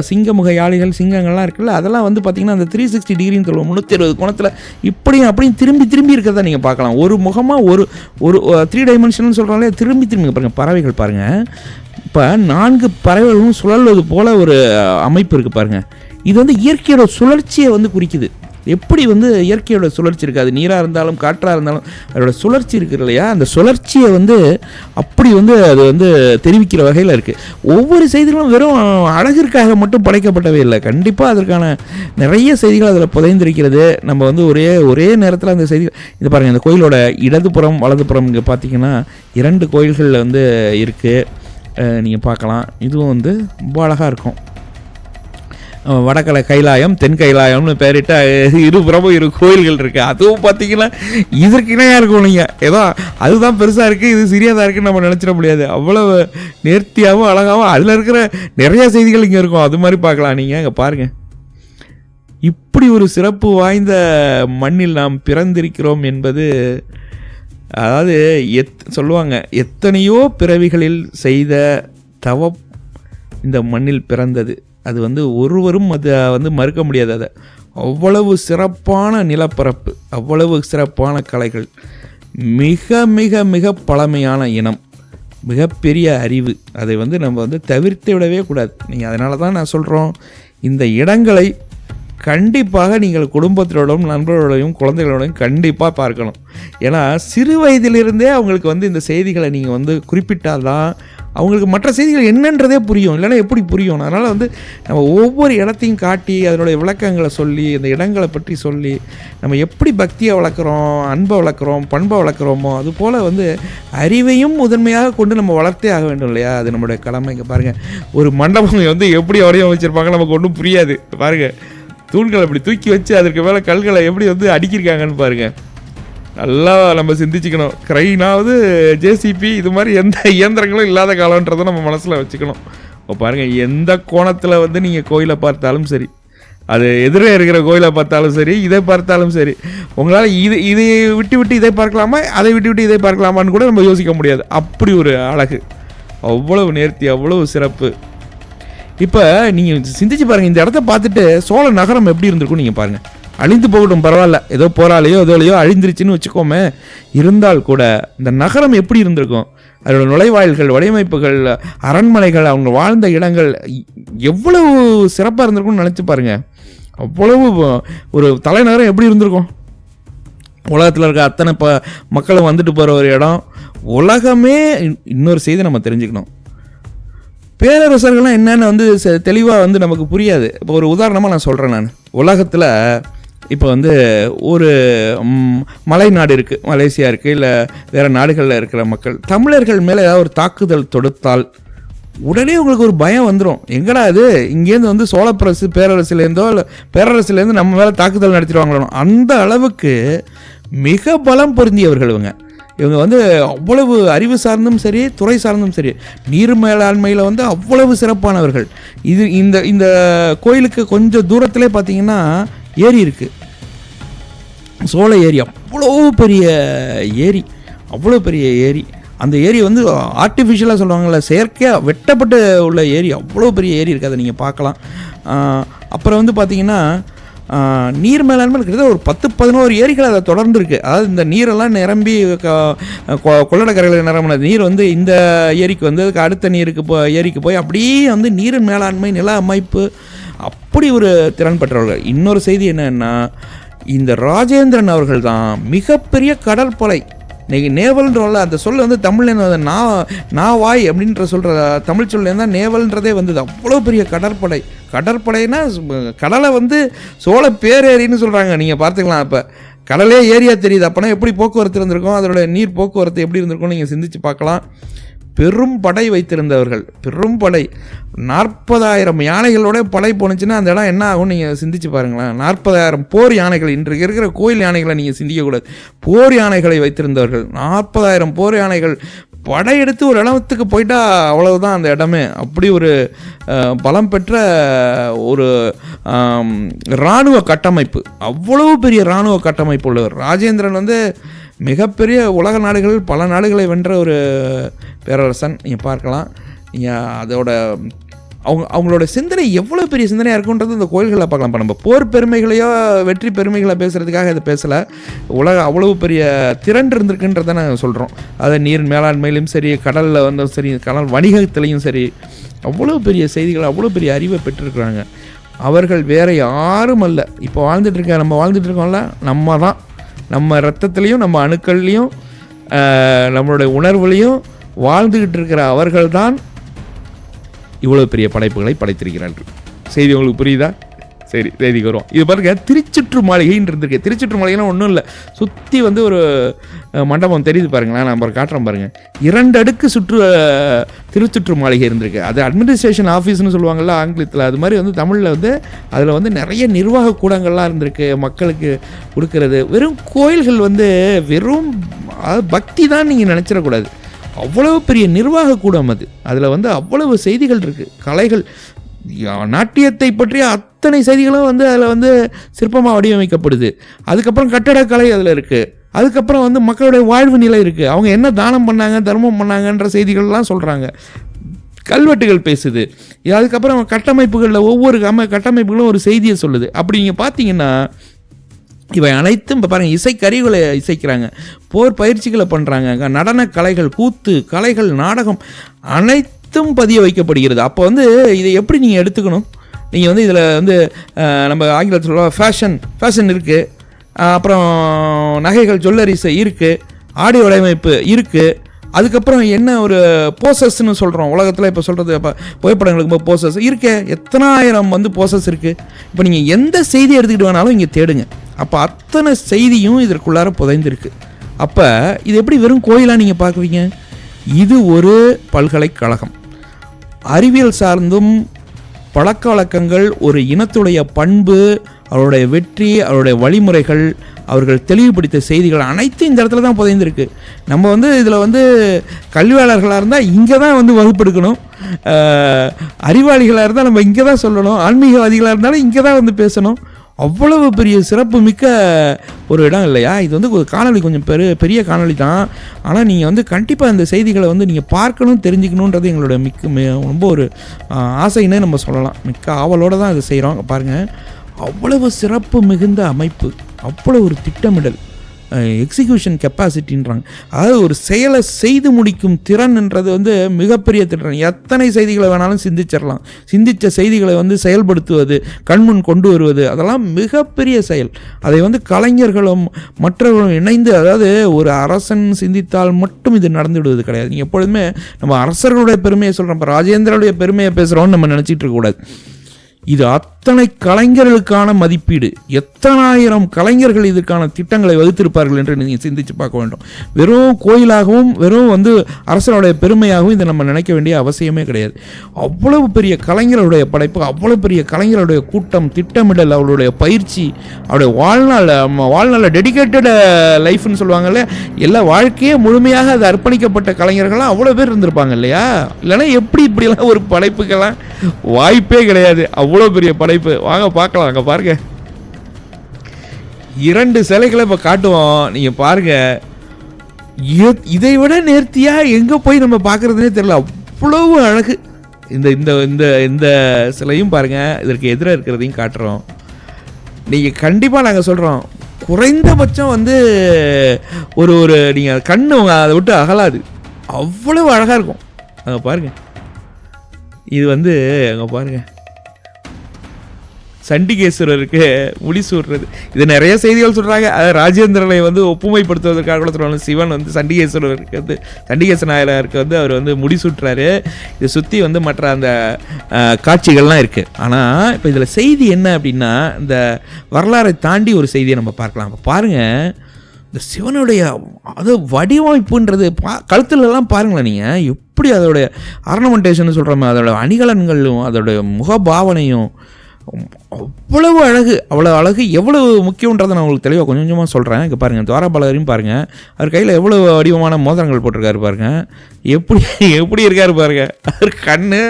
சிங்கமுக யாழிகள், சிங்கங்கள்லாம் இருக்குல்ல, அதெல்லாம் வந்து பார்த்திங்கன்னா அந்த 360 டிகிரின்னு சொல்லுவோம், 360 கோணத்தில் இப்படியும் அப்படியும் திரும்பி இருக்கிறத நீங்கள் பார்க்கலாம். ஒரு முகமாக ஒரு 3 டைமென்ஷன் சொல்கிறாங்களே, திரும்பி பாருங்கள், பறவைகள் பாருங்கள். இப்போ 4 பறவைகளும் சுழல்வது போல் ஒரு அமைப்பு இருக்குது பாருங்கள். இது வந்து இயற்கையோட சுழற்சியை வந்து குறிக்குது. எப்படி வந்து இயற்கையோட சுழற்சி இருக்குது, அது நீராக இருந்தாலும் காற்றாக இருந்தாலும் அதோட சுழற்சி இருக்குது இல்லையா, அந்த சுழற்சியை வந்து அப்படி வந்து அது வந்து தெரிவிக்கிற வகையில் இருக்குது. ஒவ்வொரு செய்திகளும் வெறும் அழகிற்காக மட்டும் படைக்கப்பட்டவே இல்லை, கண்டிப்பாக அதற்கான நிறைய செய்திகள் அதில் புதைந்திருக்கிறது. நம்ம வந்து ஒரே நேரத்தில் அந்த செய்திகள், இது பாருங்கள், இந்த கோயிலோட இடதுபுறம் வலதுபுறம் இங்கே பார்த்தீங்கன்னா 2 கோயில்களில் வந்து இருக்குது, நீங்கள் பார்க்கலாம். இதுவும் வந்து ரொம்ப அழகாக இருக்கும். வடக்கலை கைலாயம், தென் கைலாயம்னு பேரிட்ட இருபுறமும் 2 கோயில்கள் இருக்குது. அதுவும் பார்த்தீங்கன்னா இதற்கு இணையாக இருக்கும். நீங்கள் ஏதோ அதுதான் பெருசாக இருக்குது, இது சிறியதாக இருக்குன்னு நம்ம நினச்சிட முடியாது. அவ்வளவு நேர்த்தியாகவும் அழகாகவும் அதில் இருக்கிற நிறைய செய்திகள் இங்கே இருக்கும். அது மாதிரி பார்க்கலாம் நீங்கள். அங்கே பாருங்கள், இப்படி ஒரு சிறப்பு வாய்ந்த மண்ணில் நாம் பிறந்திருக்கிறோம் என்பது, அதாவது சொல்லுவாங்க, எத்தனையோ பிறவிகளில் செய்த தவம் இந்த மண்ணில் பிறந்தது. அது வந்து ஒருவரும் அதை வந்து மறுக்க முடியாது. அதை அவ்வளவு சிறப்பான நிலப்பரப்பு, அவ்வளவு சிறப்பான கலைகள், மிக மிக மிக பழமையான இனம், மிகப்பெரிய அறிவு. அதை வந்து நம்ம வந்து தவிர்த்து விடவே கூடாது. நீங்கள் அதனால தான் நான் சொல்கிறோம், இந்த இடங்களை கண்டிப்பாக நீங்கள் குடும்பத்தினோடும் நண்பர்களோடையும் குழந்தைகளோடையும் கண்டிப்பாக பார்க்கணும். ஏன்னா சிறு வயதிலிருந்தே அவங்களுக்கு வந்து இந்த செய்திகளை நீங்கள் வந்து குறிப்பிட்டால்தான் அவங்களுக்கு மற்ற செய்திகள் என்னன்றதே புரியும், இல்லைன்னா எப்படி புரியும்? அதனால் வந்து நம்ம ஒவ்வொரு இடத்தையும் காட்டி அதனுடைய விளக்கங்களை சொல்லி, இந்த இடங்களை பற்றி சொல்லி, நம்ம எப்படி பக்தியை வளர்க்குறோம், அன்பை வளர்க்குறோம், பண்பை வளர்க்குறோமோ அதுபோல் வந்து அறிவையும் முதன்மையாக கொண்டு நம்ம வளர்த்தே ஆக வேண்டும் இல்லையா? அது நம்மளுடைய கடமை. இங்கே பாருங்கள், ஒரு மண்டபம் வந்து எப்படி வரையும் வச்சுருப்பாங்க நமக்கு ஒன்றும் புரியாது. பாருங்கள், தூண்களை அப்படி தூக்கி வச்சு அதற்கு மேலே கல்களை எப்படி வந்து அடிக்கிருக்காங்கன்னு பாருங்கள். நல்லா நம்ம சிந்திச்சுக்கணும். கிரைனாவது ஜேசிபி இது மாதிரி எந்த இயந்திரங்களும் இல்லாத காலன்றதை நம்ம மனசில் வச்சுக்கணும். இப்போ பாருங்கள், எந்த கோணத்தில் வந்து நீங்கள் கோயிலை பார்த்தாலும் சரி, அது எதிரே இருக்கிற கோயிலை பார்த்தாலும் சரி, இதை பார்த்தாலும் சரி, உங்களால் இதை விட்டு இதை பார்க்கலாமா, அதை விட்டு இதை பார்க்கலாமான்னு கூட நம்ம யோசிக்க முடியாது. அப்படி ஒரு அழகு, அவ்வளவு நேர்த்தி, அவ்வளவு சிறப்பு. இப்போ நீங்கள் சிந்திச்சு பாருங்கள், இந்த இடத்த பார்த்துட்டு சோழ நகரம் எப்படி இருந்திருக்கும் நீங்கள் பாருங்கள். அழிந்து போகட்டும், பரவாயில்ல, ஏதோ போராலையோ ஏதோலையோ அழிந்துருச்சுன்னு வச்சுக்கோமே, இருந்தால் கூட இந்த நகரம் எப்படி இருந்திருக்கும், அதோட நுழைவாயில்கள், வடிவமைப்புகள், அரண்மனைகள், அவங்க வாழ்ந்த இடங்கள் எவ்வளவு சிறப்பாக இருந்திருக்கும்னு நினச்சி பாருங்கள். அவ்வளவு ஒரு தலைநகரம் எப்படி இருந்திருக்கும். உலகத்தில் இருக்க அத்தனை மக்களும் வந்துட்டு போகிற ஒரு இடம். உலகமே இன்னொரு செய்தி நம்ம தெரிஞ்சுக்கணும், பேரரசர்கள்லாம் என்னென்னு வந்து தெளிவாக வந்து நமக்கு புரியாது. இப்போ ஒரு உதாரணமாக நான் சொல்கிறேன். நான் உலகத்தில் இப்போ வந்து ஒரு மலை நாடு இருக்குது, மலேசியா இருக்குது, இல்லை வேறு நாடுகளில் இருக்கிற மக்கள் தமிழர்கள் மேலே ஏதாவது ஒரு தாக்குதல் தொடுத்தால் உடனே உங்களுக்கு ஒரு பயம் வந்துடும். எங்கடா அது, இங்கேருந்து வந்து சோழ பேரரசுலேருந்தோ இல்லை பேரரசுலேருந்து நம்ம மேலே தாக்குதல் நடத்திடுவாங்களோ, அந்த அளவுக்கு மிக பலம் பொருந்தியவர்கள் இவங்க வந்து அவ்வளவு அறிவு சார்ந்தும் சரி, துறை சார்ந்தும் சரி, நீர் மேலாண்மையில் வந்து அவ்வளவு சிறப்பானவர்கள். இது இந்த கோயிலுக்கு கொஞ்சம் தூரத்திலே பார்த்தீங்கன்னா ஏரி இருக்குது, சோழ ஏரி. அவ்வளோ பெரிய ஏரி, அவ்வளோ பெரிய ஏரி. அந்த ஏரி வந்து ஆர்டிஃபிஷியலாக சொல்லுவாங்கள்ல, செயற்கையாக வெட்டப்பட்டு உள்ள ஏரி, அவ்வளோ பெரிய ஏரி இருக்குது, அதை நீங்கள் பார்க்கலாம். அப்புறம் வந்து பார்த்திங்கன்னா நீர் மேலாண்மை இருக்கிறது ஒரு 10-11 ஏரிகள் அதை தொடர்ந்து இருக்குது. அதாவது இந்த நீரெல்லாம் நிரம்பி கொள்ளடக்கரையில் நிரம்பின நீர் வந்து இந்த ஏரிக்கு வந்து அடுத்த ஏரிக்கு போய் அப்படியே வந்து நீர் மேலாண்மை, நில அமைப்பு அப்படி ஒரு திறன் பெற்றவர்கள். இன்னொரு செய்தி என்னன்னா, இந்த ராஜேந்திரன் அவர்கள் தான் மிகப்பெரிய கடற்படை. இன்றைக்கி நேவல்ன்றோம்ல, அந்த சொல்ல வந்து தமிழ்ல நாவாய் அப்படின்ற சொல்கிற தமிழ் சொல்லேருந்து தான் நேவல்ன்றதே வந்தது. அவ்வளோ பெரிய கடற்படை. கடற்படைனா கடலை வந்து சோழ பேரேரின்னு சொல்கிறாங்க. நீங்கள் பார்த்துக்கலாம். இப்போ கடலே ஏரியா தெரியுது. அப்போனா எப்படி போக்குவரத்து இருந்திருக்கும், அதோட நீர் போக்குவரத்து எப்படி இருந்திருக்கும் நீங்கள் சிந்திச்சு பார்க்கலாம். பெரும் படை வைத்திருந்தவர்கள், பெரும் படை. 40,000 யானைகளோட படை போணுச்சுன்னா அந்த இடம் என்ன ஆகும் நீங்கள் சிந்திச்சு பாருங்களேன். 40,000 போர் யானைகள். இன்றைக்கு இருக்கிற கோயில் யானைகளை நீங்கள் சிந்திக்கக்கூடாது. போர் யானைகளை வைத்திருந்தவர்கள். 40,000 போர் யானைகள் படையெடுத்து ஒரு இடத்துக்கு போயிட்டா அவ்வளவுதான் அந்த இடமே. அப்படி ஒரு பலம் பெற்ற ஒரு இராணுவ கட்டமைப்பு, அவ்வளவு பெரிய இராணுவ கட்டமைப்பு உள்ளவர் ராஜேந்திரன். வந்து மிகப்பெரிய உலக நாடுகளில் பல நாடுகளை வென்ற ஒரு பேரரசன். நீங்கள் பார்க்கலாம். நீங்கள் அதோட அவங்களோட சிந்தனை எவ்வளோ பெரிய சிந்தனையாக இருக்குன்றது இந்த கோயில்களை பார்க்கலாம். இப்போ நம்ம போர் பெருமைகளையோ வெற்றி பெருமைகளை பேசுகிறதுக்காக இதை பேசலை. அவ்வளவு பெரிய திறன் இருந்திருக்குன்றதை நாங்கள் சொல்கிறோம். அதை நீர் மேலாண்மையிலும் சரி, கடலில் வந்து சரி, கடல் வணிகத்திலையும் சரி, அவ்வளோ பெரிய செய்திகள், அவ்வளோ பெரிய அறிவை பெற்றிருக்கிறாங்க. அவர்கள் வேறு யாரும் அல்ல. இப்போ நம்ம வாழ்ந்துட்டு இருக்கோம்ல, நம்ம தான். நம்ம ரத்தத்துலேயும் நம்ம அணுக்கள்லேயும் நம்மளுடைய உணர்வுலையும் வாழ்ந்துக்கிட்டு இருக்கிற அவர்கள்தான் இவ்வளோ பெரிய படைப்புகளை படைத்திருக்கிறார்கள். செய்தி உங்களுக்கு புரியுதா? சரி, செய்திக்கு வரும். இது பாருங்க, திருச்சுற்று மாளிகைன்னு இருந்திருக்கு. திருச்சுற்று மாளிகைலாம் ஒன்றும் இல்லை, சுற்றி வந்து ஒரு மண்டபம் தெரியுது பாருங்களேன். நம்ம காட்டுறோம் பாருங்கள். 2 அடுக்கு திருச்சுற்று மாளிகை இருந்திருக்கு. அது அட்மினிஸ்ட்ரேஷன் ஆஃபீஸ்னு சொல்லுவாங்கள்ல ஆங்கிலத்தில். அது மாதிரி வந்து தமிழில் வந்து அதில் வந்து நிறைய நிர்வாக கூடங்கள்லாம் இருந்திருக்கு மக்களுக்கு கொடுக்கறது. வெறும் கோயில்கள் வந்து வெறும் பக்தி தான் நீங்கள் நினச்சிடக்கூடாது. அவ்வளவு பெரிய நிர்வாக கூடம் அது. அதில் வந்து அவ்வளவு செய்திகள் இருக்குது. கலைகள், நாட்டியத்தை பற்றிய அத்தனை செய்திகளும் வந்து அதில் வந்து சிற்பமாக வடிவமைக்கப்படுது. அதுக்கப்புறம் கட்டடக்கலை அதில் இருக்குது. அதுக்கப்புறம் வந்து மக்களுடைய வாழ்வு நிலை இருக்குது. அவங்க என்ன தானம் பண்ணாங்க, தர்மம் பண்ணாங்கன்ற செய்திகள்லாம் சொல்கிறாங்க. கல்வெட்டுகள் பேசுது. அதுக்கப்புறம் கட்டமைப்புகளில் ஒவ்வொரு கட்டமைப்புகளும் ஒரு செய்தியை சொல்லுது. அப்படி நீங்கள் பார்த்தீங்கன்னா இவை அனைத்தும் இப்போ பாருங்கள், இசைக்கருவிகளை இசைக்கிறாங்க, போர் பயிற்சிகளை பண்ணுறாங்க, நடன கலைகள், கூத்து கலைகள், நாடகம் அனைத்தும் பதிய வைக்கப்படுகிறது. அப்போ வந்து இதை எப்படி நீங்கள் எடுத்துக்கணும்? நீங்கள் வந்து இதில் வந்து நம்ம ஆங்கிலத்தில் சொல்ல ஃபேஷன் இருக்குது, அப்புறம் நகைகள், ஜுவல்லரிஸ் இருக்குது, ஆடை வடிவமைப்பு இருக்குது. அதுக்கப்புறம் என்ன ஒரு போசஸ்ன்னு சொல்கிறோம் உலகத்தில். இப்போ சொல்கிறது, இப்போ புகைப்படங்களுக்கு இப்போ போசஸ் இருக்கே, எத்தனாயிரம் வந்து போசஸ் இருக்குது. இப்போ நீங்கள் எந்த செய்தி எடுத்துக்கிட்டு வேணாலும் இங்கே தேடுங்க. அப்போ அத்தனை செய்தியும் இதற்குள்ளார புதைந்திருக்கு. அப்போ இது எப்படி வெறும் கோயிலாக நீங்கள் பார்க்குவீங்க? இது ஒரு பல்கலைக்கழகம். அறிவியல் சார்ந்தும் பழக்க வழக்கங்கள், ஒரு இனத்துடைய பண்பு, அவருடைய வெற்றி, அவருடைய வழிமுறைகள், அவர்கள் தெளிவுபடுத்த செய்திகள் அனைத்தும் இந்த இடத்துல தான் புதைந்திருக்கு. நம்ம வந்து இதில் வந்து கல்வியாளர்களாக இருந்தால் இங்கே தான் வந்து வகுப்பெடுக்கணும், அறிவாளிகளாக இருந்தால் நம்ம இங்கே தான் சொல்லணும், ஆன்மீகவாதிகளாக இருந்தாலும் இங்கே தான் வந்து பேசணும். அவ்வளவு பெரிய சிறப்பு மிக்க ஒரு இடம் இல்லையா? இது வந்து ஒரு காணொலி, கொஞ்சம் பெரிய காணொலி தான். ஆனால் நீங்கள் வந்து கண்டிப்பாக இந்த செய்திகளை வந்து நீங்கள் பார்க்கணும், தெரிஞ்சுக்கணுன்றது எங்களோட ரொம்ப ஒரு ஆசைன்னே நம்ம சொல்லலாம். மிக்க ஆவலோடு தான் இதை செய்கிறோம். பாருங்கள், அவ்வளவு சிறப்பு மிகுந்த அமைப்பு, அவ்வளோ ஒரு திட்டமிடல், எக்ஸிக்யூஷன் கெப்பாசிட்டின்றாங்க. அதாவது ஒரு செயலை செய்து முடிக்கும் திறன்ன்றது வந்து மிகப்பெரிய திறன். எத்தனை செய்திகளை வேணாலும் சிந்திச்சிடலாம். சிந்தித்த செய்திகளை வந்து செயல்படுத்துவது, கண்முன் கொண்டு வருவது, அதெல்லாம் மிகப்பெரிய செயல். அதை வந்து கலைஞர்களும் மற்றவர்களும் இணைந்து, அதாவது ஒரு அரசன் சிந்தித்தால் மட்டும் இது நடந்து விடுவது கிடையாது. நீங்கள் எப்பொழுதுமே நம்ம அரசர்களுடைய பெருமையை சொல்கிறோம், இப்போ ராஜேந்திரனுடைய பெருமையை பேசுகிறோன்னு நம்ம நினச்சிட்டு இருக்கக்கூடாது. இது அத்தனை கலைஞர்களுக்கான மதிப்பீடு. எத்தனாயிரம் கலைஞர்கள் இதற்கான திட்டங்களை வகுத்திருப்பார்கள் என்று நீங்கள் சிந்திச்சு பார்க்க வேண்டும். வெறும் கோயிலாகவும் வெறும் வந்து அரசனுடைய பெருமையாகவும் இதை நம்ம நினைக்க வேண்டிய அவசியமே கிடையாது. அவ்வளவு பெரிய கலைஞர்களுடைய படைப்பு, அவ்வளவு பெரிய கலைஞருடைய கூட்டம், திட்டமிடல், அவருடைய பயிற்சி, அவருடைய வாழ்நாள் டெடிகேட்டட் லைஃப்னு சொல்லுவாங்கல்ல, எல்லா வாழ்க்கையே முழுமையாக அது அர்ப்பணிக்கப்பட்ட கலைஞர்கள்லாம் அவ்வளோ பேர் இருந்திருப்பாங்க இல்லையா? இல்லைன்னா எப்படி இப்படியெல்லாம் ஒரு படைப்புக்கெல்லாம் வாய்ப்பே கிடையாது. அவ்வளோ பெரிய படைப்பு. வாங்க பார்க்கலாம். அங்கே பாருங்க, 2 சிலைகளை இப்போ காட்டுவோம். நீங்கள் பாருங்க, இதை விட நேர்த்தியாக எங்கே போய் நம்ம பார்க்குறதுனே தெரியல. அவ்வளவு அழகு. இந்த இந்த இந்த இந்த சிலையும் பாருங்கள், இதற்கு எதிராக இருக்கிறதையும் காட்டுறோம். நீங்கள் கண்டிப்பாக நாங்கள் சொல்கிறோம், குறைந்தபட்சம் வந்து ஒரு நீங்கள் கண்ணு அதை விட்டு அகலாது. அவ்வளவு அழகாக இருக்கும். அங்கே பாருங்கள், இது வந்து அங்கே பாருங்கள், சண்டிகேஸ்வரருக்கு முடிசூடுறது. இது நிறைய செய்திகள் சொல்கிறாங்க. அது ராஜேந்திரனை வந்து ஒப்புமைப்படுத்துவதற்காக கூட சொல்லுவாங்க. சிவன் வந்து சண்டிகேஸ்வரருக்கு வந்து சண்டிகேஸ்வர நாயனாருக்கு வந்து அவர் வந்து முடிசூட்டுறாரு. இதை சுற்றி வந்து மற்ற அந்த காட்சிகள்லாம் இருக்குது. ஆனால் இப்போ இதில் செய்தி என்ன அப்படின்னா, இந்த வரலாறை தாண்டி ஒரு செய்தியை நம்ம பார்க்கலாம். இப்போ பாருங்கள், இந்த சிவனுடைய அது வடிவமைப்புன்றது கழுத்துலலாம் பாருங்களேன் நீங்கள், எப்படி அதோடைய ஆர்னமெண்டேஷன் சொல்கிறோமே, அதோட அணிகலன்களும் அதோடைய முகபாவனையும் அவ்வளவு அழகு, அவ்வளோ அழகு எவ்வளவு முக்கியன்றதை நான் உங்களுக்கு தெளிவாக கொஞ்சம் கொஞ்சமாக சொல்கிறேன். இங்கே பாருங்கள், துவாரபாலகரையும் பாருங்கள், அவர் கையில் எவ்வளோ வடிவமான மோதிரங்கள் போட்டிருக்காரு பாருங்கள், எப்படி இருக்காரு பாருங்கள், அவர் கண்ணு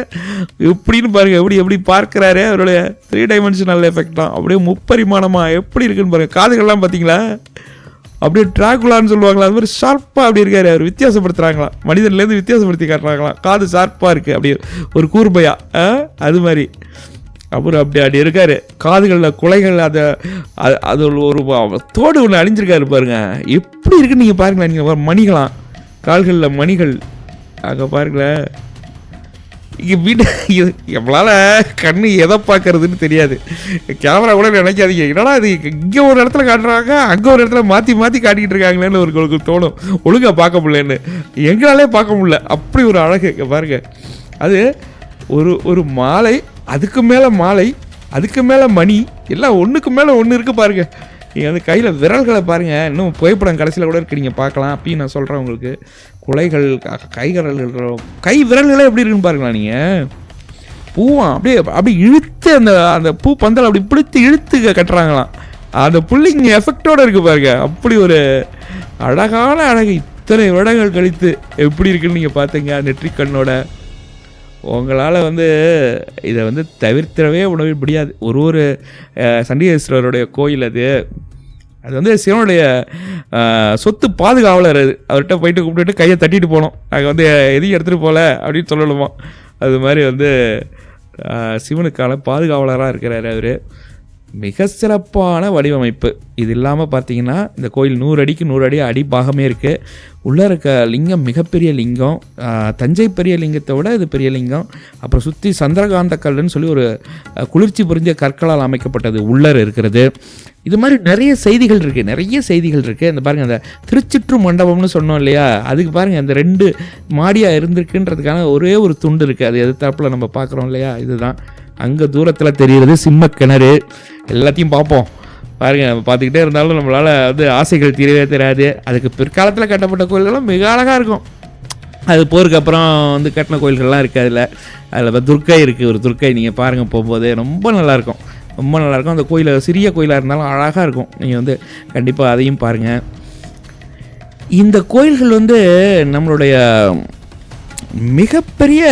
எப்படின்னு பாருங்கள், எப்படி பார்க்குறாரு, அவருடைய 3 டைமென்ஷனல் எஃபெக்ட்லாம் அப்படியே முப்பரிமாணமாக எப்படி இருக்குன்னு பாருங்கள். காதுகள்லாம் பார்த்தீங்களா, அப்படியே ட்ராகுலான்னு சொல்லுவாங்களா, அது மாதிரி ஷார்ப்பாக அப்படி இருக்காரு. அவர் வித்தியாசப்படுத்துகிறாங்களாம், மனிதன்லேருந்து வித்தியாசப்படுத்தி காட்டுறாங்களாம். காது ஷார்ப்பாக இருக்குது, அப்படியே ஒரு கூர்பையா அது மாதிரி அப்புறம் அப்படி இருக்காரு. காதுகளில் குலைகள், அது ஒரு தோடு ஒன்று அழிஞ்சிருக்காரு பாருங்க, எப்படி இருக்குன்னு நீங்கள் பாருங்களேன். நீங்கள் மணிகளாம், கால்களில் மணிகள் அங்கே பாருங்களேன். இங்கே வீடு எவ்வளால் கண்ணு எதை பார்க்கறதுன்னு தெரியாது. கேமரா கூட நினைக்காதீங்க, என்னடா இது இங்கே ஒரு இடத்துல காட்டுறாங்க, அங்கே ஒரு இடத்துல மாற்றி காட்டிக்கிட்டு இருக்காங்களேன்னு ஒரு தோணும். ஒழுங்காக பார்க்க முடியலன்னு, எங்களாலே பார்க்க முடியல, அப்படி ஒரு அழகு. இங்கே பாருங்கள், அது ஒரு மாலை, அதுக்கு மேலே மாலை, அதுக்கு மேலே மணி, எல்லாம் ஒன்றுக்கு மேலே ஒன்று இருக்குது பாருங்கள். நீங்கள் வந்து கையில் விரல்களை பாருங்கள், இன்னும் புகைப்படம் கடைசியில் கூட இருக்குது, நீங்கள் பார்க்கலாம். அப்பயும் நான் சொல்கிறேன் உங்களுக்கு, குலைகள், கை விரல்களே எப்படி இருக்குன்னு பாருங்களா. நீங்கள் பூவான் அப்படியே இழுத்து அந்த பூ பந்தல் அப்படி பிடித்து இழுத்து கட்டுறாங்களாம். அந்த புல்லிங் எஃபெக்டோடு இருக்குது பாருங்க. அப்படி ஒரு அழகான அழகு, இத்தனை வருடங்கள் கழித்து எப்படி இருக்குன்னு நீங்கள் பார்த்தீங்க நெற்றிக் கண்ணோட. உங்களால் வந்து இதை வந்து தவிர்த்திடவே முடியாது. ஒரு சண்டிகேஸ்வரருடைய கோயில் அது வந்து சிவனுடைய சொத்து பாதுகாவலர். அவர்கிட்ட போயிட்டு கூப்பிட்டுட்டு கையை தட்டிட்டு போனோம், நாங்கள் வந்து எதையும் எடுத்துகிட்டு போகல அப்படின்னு சொல்லணுமா. அது மாதிரி வந்து சிவனுக்கான பாதுகாவலராக இருக்கிறார் அவர். மிக சிறப்பான வடிவமைப்பு. இது இல்லாமல் பார்த்தீங்கன்னா இந்த கோயில் 100 அடிக்கு 100 அடி அடிபாகமே இருக்குது. உள்ளே இருக்க லிங்கம் மிகப்பெரிய லிங்கம், தஞ்சை பெரிய லிங்கத்தை விட இது பெரிய லிங்கம். அப்புறம் சுற்றி சந்திரகாந்த கல்லுன்னு சொல்லி ஒரு குளிர்ச்சி புரிஞ்ச கற்களால் அமைக்கப்பட்டது உள்ளர் இருக்கிறது. இது மாதிரி நிறைய செய்திகள் இருக்குது. இந்த பாருங்கள், அந்த திருச்சிற்று மண்டபம்னு சொன்னோம் இல்லையா, அதுக்கு பாருங்கள் அந்த 2 மாடியாக இருந்திருக்குன்றதுக்கான ஒரே ஒரு துண்டு இருக்குது. அது எதிர்த்தாப்பில் நம்ம பார்க்குறோம் இல்லையா, இதுதான். அங்கே தூரத்தில் தெரிகிறது சிம்ம கிணறு. எல்லாத்தையும் பார்ப்போம் பாருங்கள், பார்த்துக்கிட்டே இருந்தாலும் நம்மளால் வந்து ஆசைகள் தீரவே தெரியாது. அதுக்கு பிற்காலத்தில் கட்டப்பட்ட கோயில்கள்லாம் மிக அழகாக இருக்கும். அது போருக்கு அப்புறம் வந்து கட்டின கோயில்கள்லாம் இருக்குது. அதில் துர்க்கை இருக்குது, ஒரு துர்க்கை. நீங்கள் பாருங்கள் போகும்போது ரொம்ப நல்லாயிருக்கும். அந்த கோயில் சிறிய கோயிலாக இருந்தாலும் அழகாக இருக்கும். நீங்கள் வந்து கண்டிப்பாக அதையும் பாருங்கள். இந்த கோயில்கள் வந்து நம்மளுடைய மிகப்பெரிய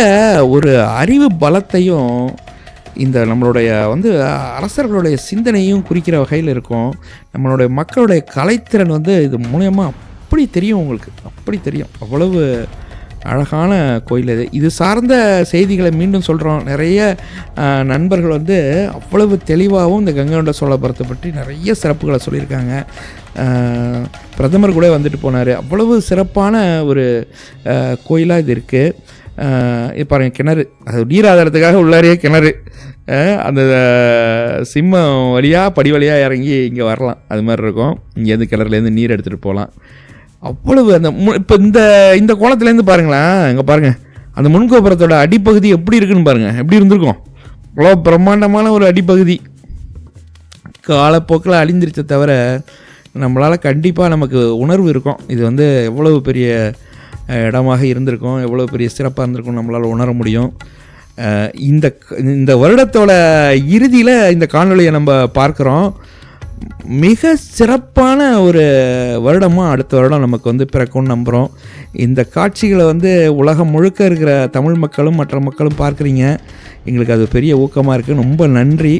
ஒரு அறிவு பலத்தையும் இந்த நம்மளுடைய வந்து அரசர்களுடைய சிந்தனையும் குறிக்கிற வகையில் இருக்கும். நம்மளுடைய மக்களுடைய கலைத்திறன் வந்து இது மூலயமா அப்படி தெரியும், உங்களுக்கு அப்படி தெரியும். அவ்வளவு அழகான கோயில் இது சார்ந்த செய்திகளை மீண்டும் சொல்கிறோம். நிறைய நண்பர்கள் வந்து அவ்வளவு தெளிவாகவும் இந்த கங்கை சோழபுரத்தை பற்றி நிறைய சிறப்புகளை சொல்லியிருக்காங்க. பிரதமர் கூட வந்துட்டு போனார். அவ்வளவு சிறப்பான ஒரு கோயிலாக இது இருக்குது. இப்போ பாருங்கள், கிணறு, அது நீர் ஆதாரத்துக்காக உள்ளாரே கிணறு. அந்த சிம்மம் வழியாக படி வழியாக இறங்கி இங்கே வரலாம், அது மாதிரி இருக்கும். இங்கேருந்து கிணறுலேருந்து நீர் எடுத்துகிட்டு போகலாம். அவ்வளவு அந்த இப்போ இந்த கோலத்துலேருந்து பாருங்களேன், இங்கே பாருங்கள் அந்த முன்கோபுரத்தோட அடிப்பகுதி எப்படி இருக்குன்னு பாருங்கள், எப்படி இருந்திருக்கும். அவ்வளோ பிரம்மாண்டமான ஒரு அடிப்பகுதி. காலப்போக்கில் அழிந்திருச்ச தவிர நம்மளால் கண்டிப்பாக நமக்கு உணர்வு இருக்கும், இது வந்து எவ்வளவு பெரிய இடமாக இருந்திருக்கும், எவ்வளோ பெரிய சிறப்பாக இருந்திருக்கும் நம்மளால் உணர முடியும். இந்த வருடத்தோட இறுதியில் இந்த காணொலியை நம்ம பார்க்குறோம். மிக சிறப்பான ஒரு வருடமாக அடுத்த வருடம் நமக்கு வந்து பிறக்கும்னு நம்புகிறோம். இந்த காட்சிகளை வந்து உலகம் முழுக்க இருக்கிற தமிழ் மக்களும் மற்ற மக்களும் பார்க்குறீங்க, எங்களுக்கு அது பெரிய ஊக்கமாக இருக்குது. ரொம்ப நன்றி,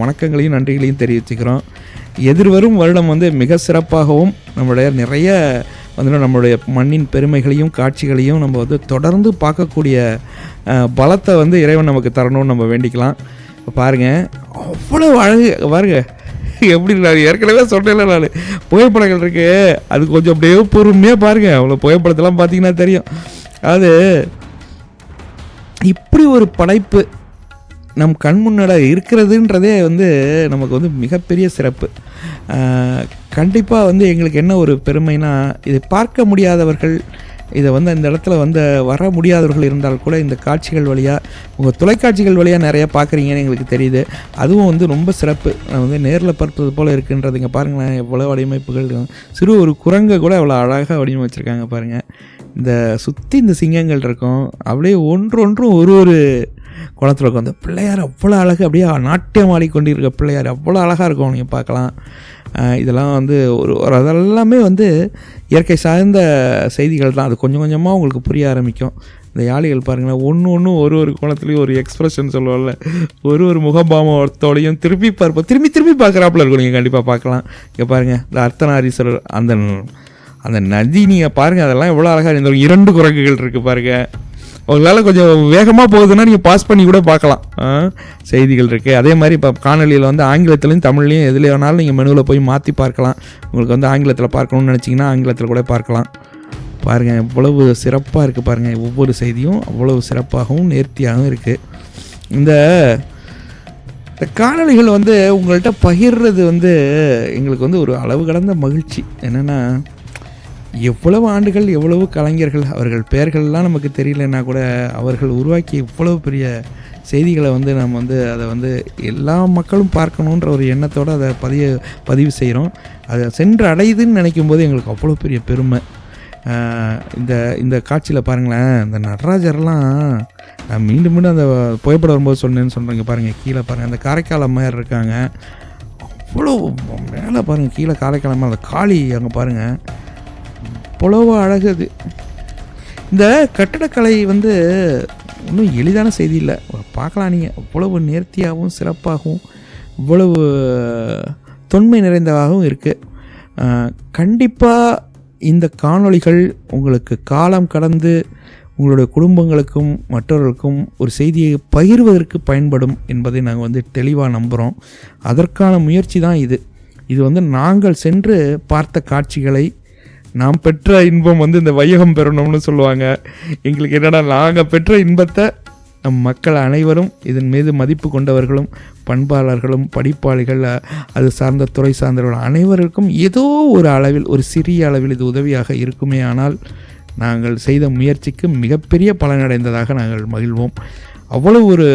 வணக்கங்களையும் நன்றிகளையும் தெரிவிச்சுக்கிறோம். எதிர்வரும் வருடம் வந்து மிக சிறப்பாகவும் நம்மளுடைய நிறைய வந்து நம்மளுடைய மண்ணின் பெருமைகளையும் காட்சிகளையும் நம்ம வந்து தொடர்ந்து பார்க்கக்கூடிய பலத்தை வந்து இறைவன் நமக்கு தரணும்னு நம்ம வேண்டிக்கலாம். பாருங்கள் அவ்வளோ அழகு பாருங்கள், எப்படி நான் ஏற்கனவே சொன்னேன்ல, நான் புகைப்படங்கள் இருக்குது, அது கொஞ்சம் அப்படியே பொறுமையாக பாருங்கள். அவ்வளோ புகைப்படத்தெல்லாம் பார்த்தீங்கன்னா தெரியும். அது இப்படி ஒரு படைப்பு நம் கண் முன்னாடி இருக்கிறதுன்றதே வந்து நமக்கு வந்து மிகப்பெரிய சிறப்பு. கண்டிப்பாக வந்து எங்களுக்கு என்ன ஒரு பெருமைனா, இதை பார்க்க முடியாதவர்கள், இதை வந்து அந்த இடத்துல வந்து வர முடியாதவர்கள் இருந்தால் கூட இந்த காட்சிகள் வழியாக, உங்கள் தொலைக்காட்சிகள் வழியாக நிறையா பார்க்குறீங்கன்னு எங்களுக்கு தெரியுது. அதுவும் வந்து ரொம்ப சிறப்பு. நான் வந்து நேரில் பார்த்தது போல் இருக்குன்றது. இங்கே பாருங்களேன், எவ்வளோ வடிவமைப்புகள், சிறு ஒரு குரங்கை கூட அவ்வளோ அழகாக வடிவமைச்சிருக்காங்க பாருங்கள். இந்த சுற்றி இந்த சிங்கங்கள் இருக்கும், அப்படியே ஒன்றும் ஒரு குளத்தில் இருக்கும். அந்த பிள்ளையார் அவ்வளோ அழகு, அப்படியே நாட்டியம் ஆடிக்கொண்டிருக்க பிள்ளையார் அவ்வளோ அழகாக இருக்கும், நீங்கள் பார்க்கலாம். இதெல்லாம் வந்து அதெல்லாமே வந்து இயற்கை சார்ந்த செய்திகள் தான். அது கொஞ்சம் கொஞ்சமாக உங்களுக்கு புரிய ஆரம்பிக்கும். இந்த யாளிகள் பாருங்களேன், ஒன்று ஒரு கோணத்துலேயும் ஒரு எக்ஸ்ப்ரெஷன் சொல்லுவோம்ல, ஒரு முகபாமத்தோடையும் திருப்பி பார்க்குறாப்புல இருக்கும். நீங்கள் கண்டிப்பாக பார்க்கலாம். இங்கே பாருங்கள், இந்த அர்த்தநாரீஸ்வரர், அந்த நதி நீங்கள் பாருங்கள், அதெல்லாம் எவ்வளோ அழகாக இந்த 2 குரங்குகள் இருக்குது பாருங்கள். உங்களால் கொஞ்சம் வேகமாக போகுதுன்னா நீங்கள் பாஸ் பண்ணி கூட பார்க்கலாம். செய்திகள் இருக்குது. அதே மாதிரி இப்போ காணொலியில் வந்து ஆங்கிலத்துலையும் தமிழ்லையும் எதில் வேணாலும் நீங்கள் மெனுவில் போய் மாற்றி பார்க்கலாம். உங்களுக்கு வந்து ஆங்கிலத்தில் பார்க்கணுன்னு நினச்சிங்கன்னா ஆங்கிலத்தில் கூட பார்க்கலாம். பாருங்கள் எவ்வளவு சிறப்பாக இருக்குது பாருங்கள். ஒவ்வொரு செய்தியும் அவ்வளவு சிறப்பாகவும் நேர்த்தியாகவும் இருக்குது. இந்த காணொலிகள் வந்து உங்கள்கிட்ட பகிர்றது வந்து எங்களுக்கு வந்து ஒரு அளவு கடந்த மகிழ்ச்சி. என்னென்னா, எவ்வளவு ஆண்டுகள், எவ்வளவு கலைஞர்கள், அவர்கள் பெயர்கள்லாம் நமக்கு தெரியலன்னா கூட அவர்கள் உருவாக்கி இவ்வளவு பெரிய செய்திகளை வந்து நம்ம வந்து அதை வந்து எல்லா மக்களும் பார்க்கணுன்ற ஒரு எண்ணத்தோடு அதை பதிவு செய்கிறோம். அதை சென்று அடையுதுன்னு நினைக்கும் போது எங்களுக்கு அவ்வளோ பெரிய பெருமை. இந்த காட்சியில் பாருங்களேன், இந்த நடராஜர்லாம் நான் மீண்டும் அந்த புகைப்படம் வரும்போது சொன்னேன்னு சொல்கிறேங்க பாருங்கள். கீழே பாருங்கள், அந்த காரைக்கால் அம்மையார் இருக்காங்க, அவ்வளோ மேலே பாருங்கள், கீழே காரைக்கால் அம்மா, அந்த காளி அங்கே பாருங்கள், அவ்வளோ அழகு. அது இந்த கட்டடக்கலை வந்து ஒன்றும் எளிதான செய்தி இல்லை, பார்க்கலாம் நீங்கள். அவ்வளவு நேர்த்தியாகவும் சிறப்பாகவும் இவ்வளவு தொன்மை நிறைந்ததாகவும் இருக்குது. கண்டிப்பாக இந்த காணொளிகள் உங்களுக்கு காலம் கடந்து உங்களுடைய குடும்பங்களுக்கும் மற்றவர்களுக்கும் ஒரு செய்தியை பகிர்வதற்கு பயன்படும் என்பதை நாங்கள் வந்து தெளிவாக நம்புகிறோம். அதற்கான முயற்சி தான் இது வந்து நாங்கள் சென்று பார்த்த காட்சிகளை, நாம் பெற்ற இன்பம் வந்து இந்த வையகம் பெறணும்னு சொல்லுவாங்க. எங்களுக்கு என்னடா, நாங்கள் பெற்ற இன்பத்தை நம் மக்கள் அனைவரும், இதன் மீது மதிப்பு கொண்டவர்களும், பண்பாளர்களும், படிப்பாளிகள், அது சார்ந்த துறை சார்ந்தவர்கள் அனைவருக்கும் ஏதோ ஒரு அளவில், ஒரு சிறிய அளவில் இது உதவியாக இருக்குமே. ஆனால் நாங்கள் செய்த முயற்சிக்கு மிகப்பெரிய பலனடைந்ததாக நாங்கள் மகிழ்வோம். அவ்வளோ ஒரு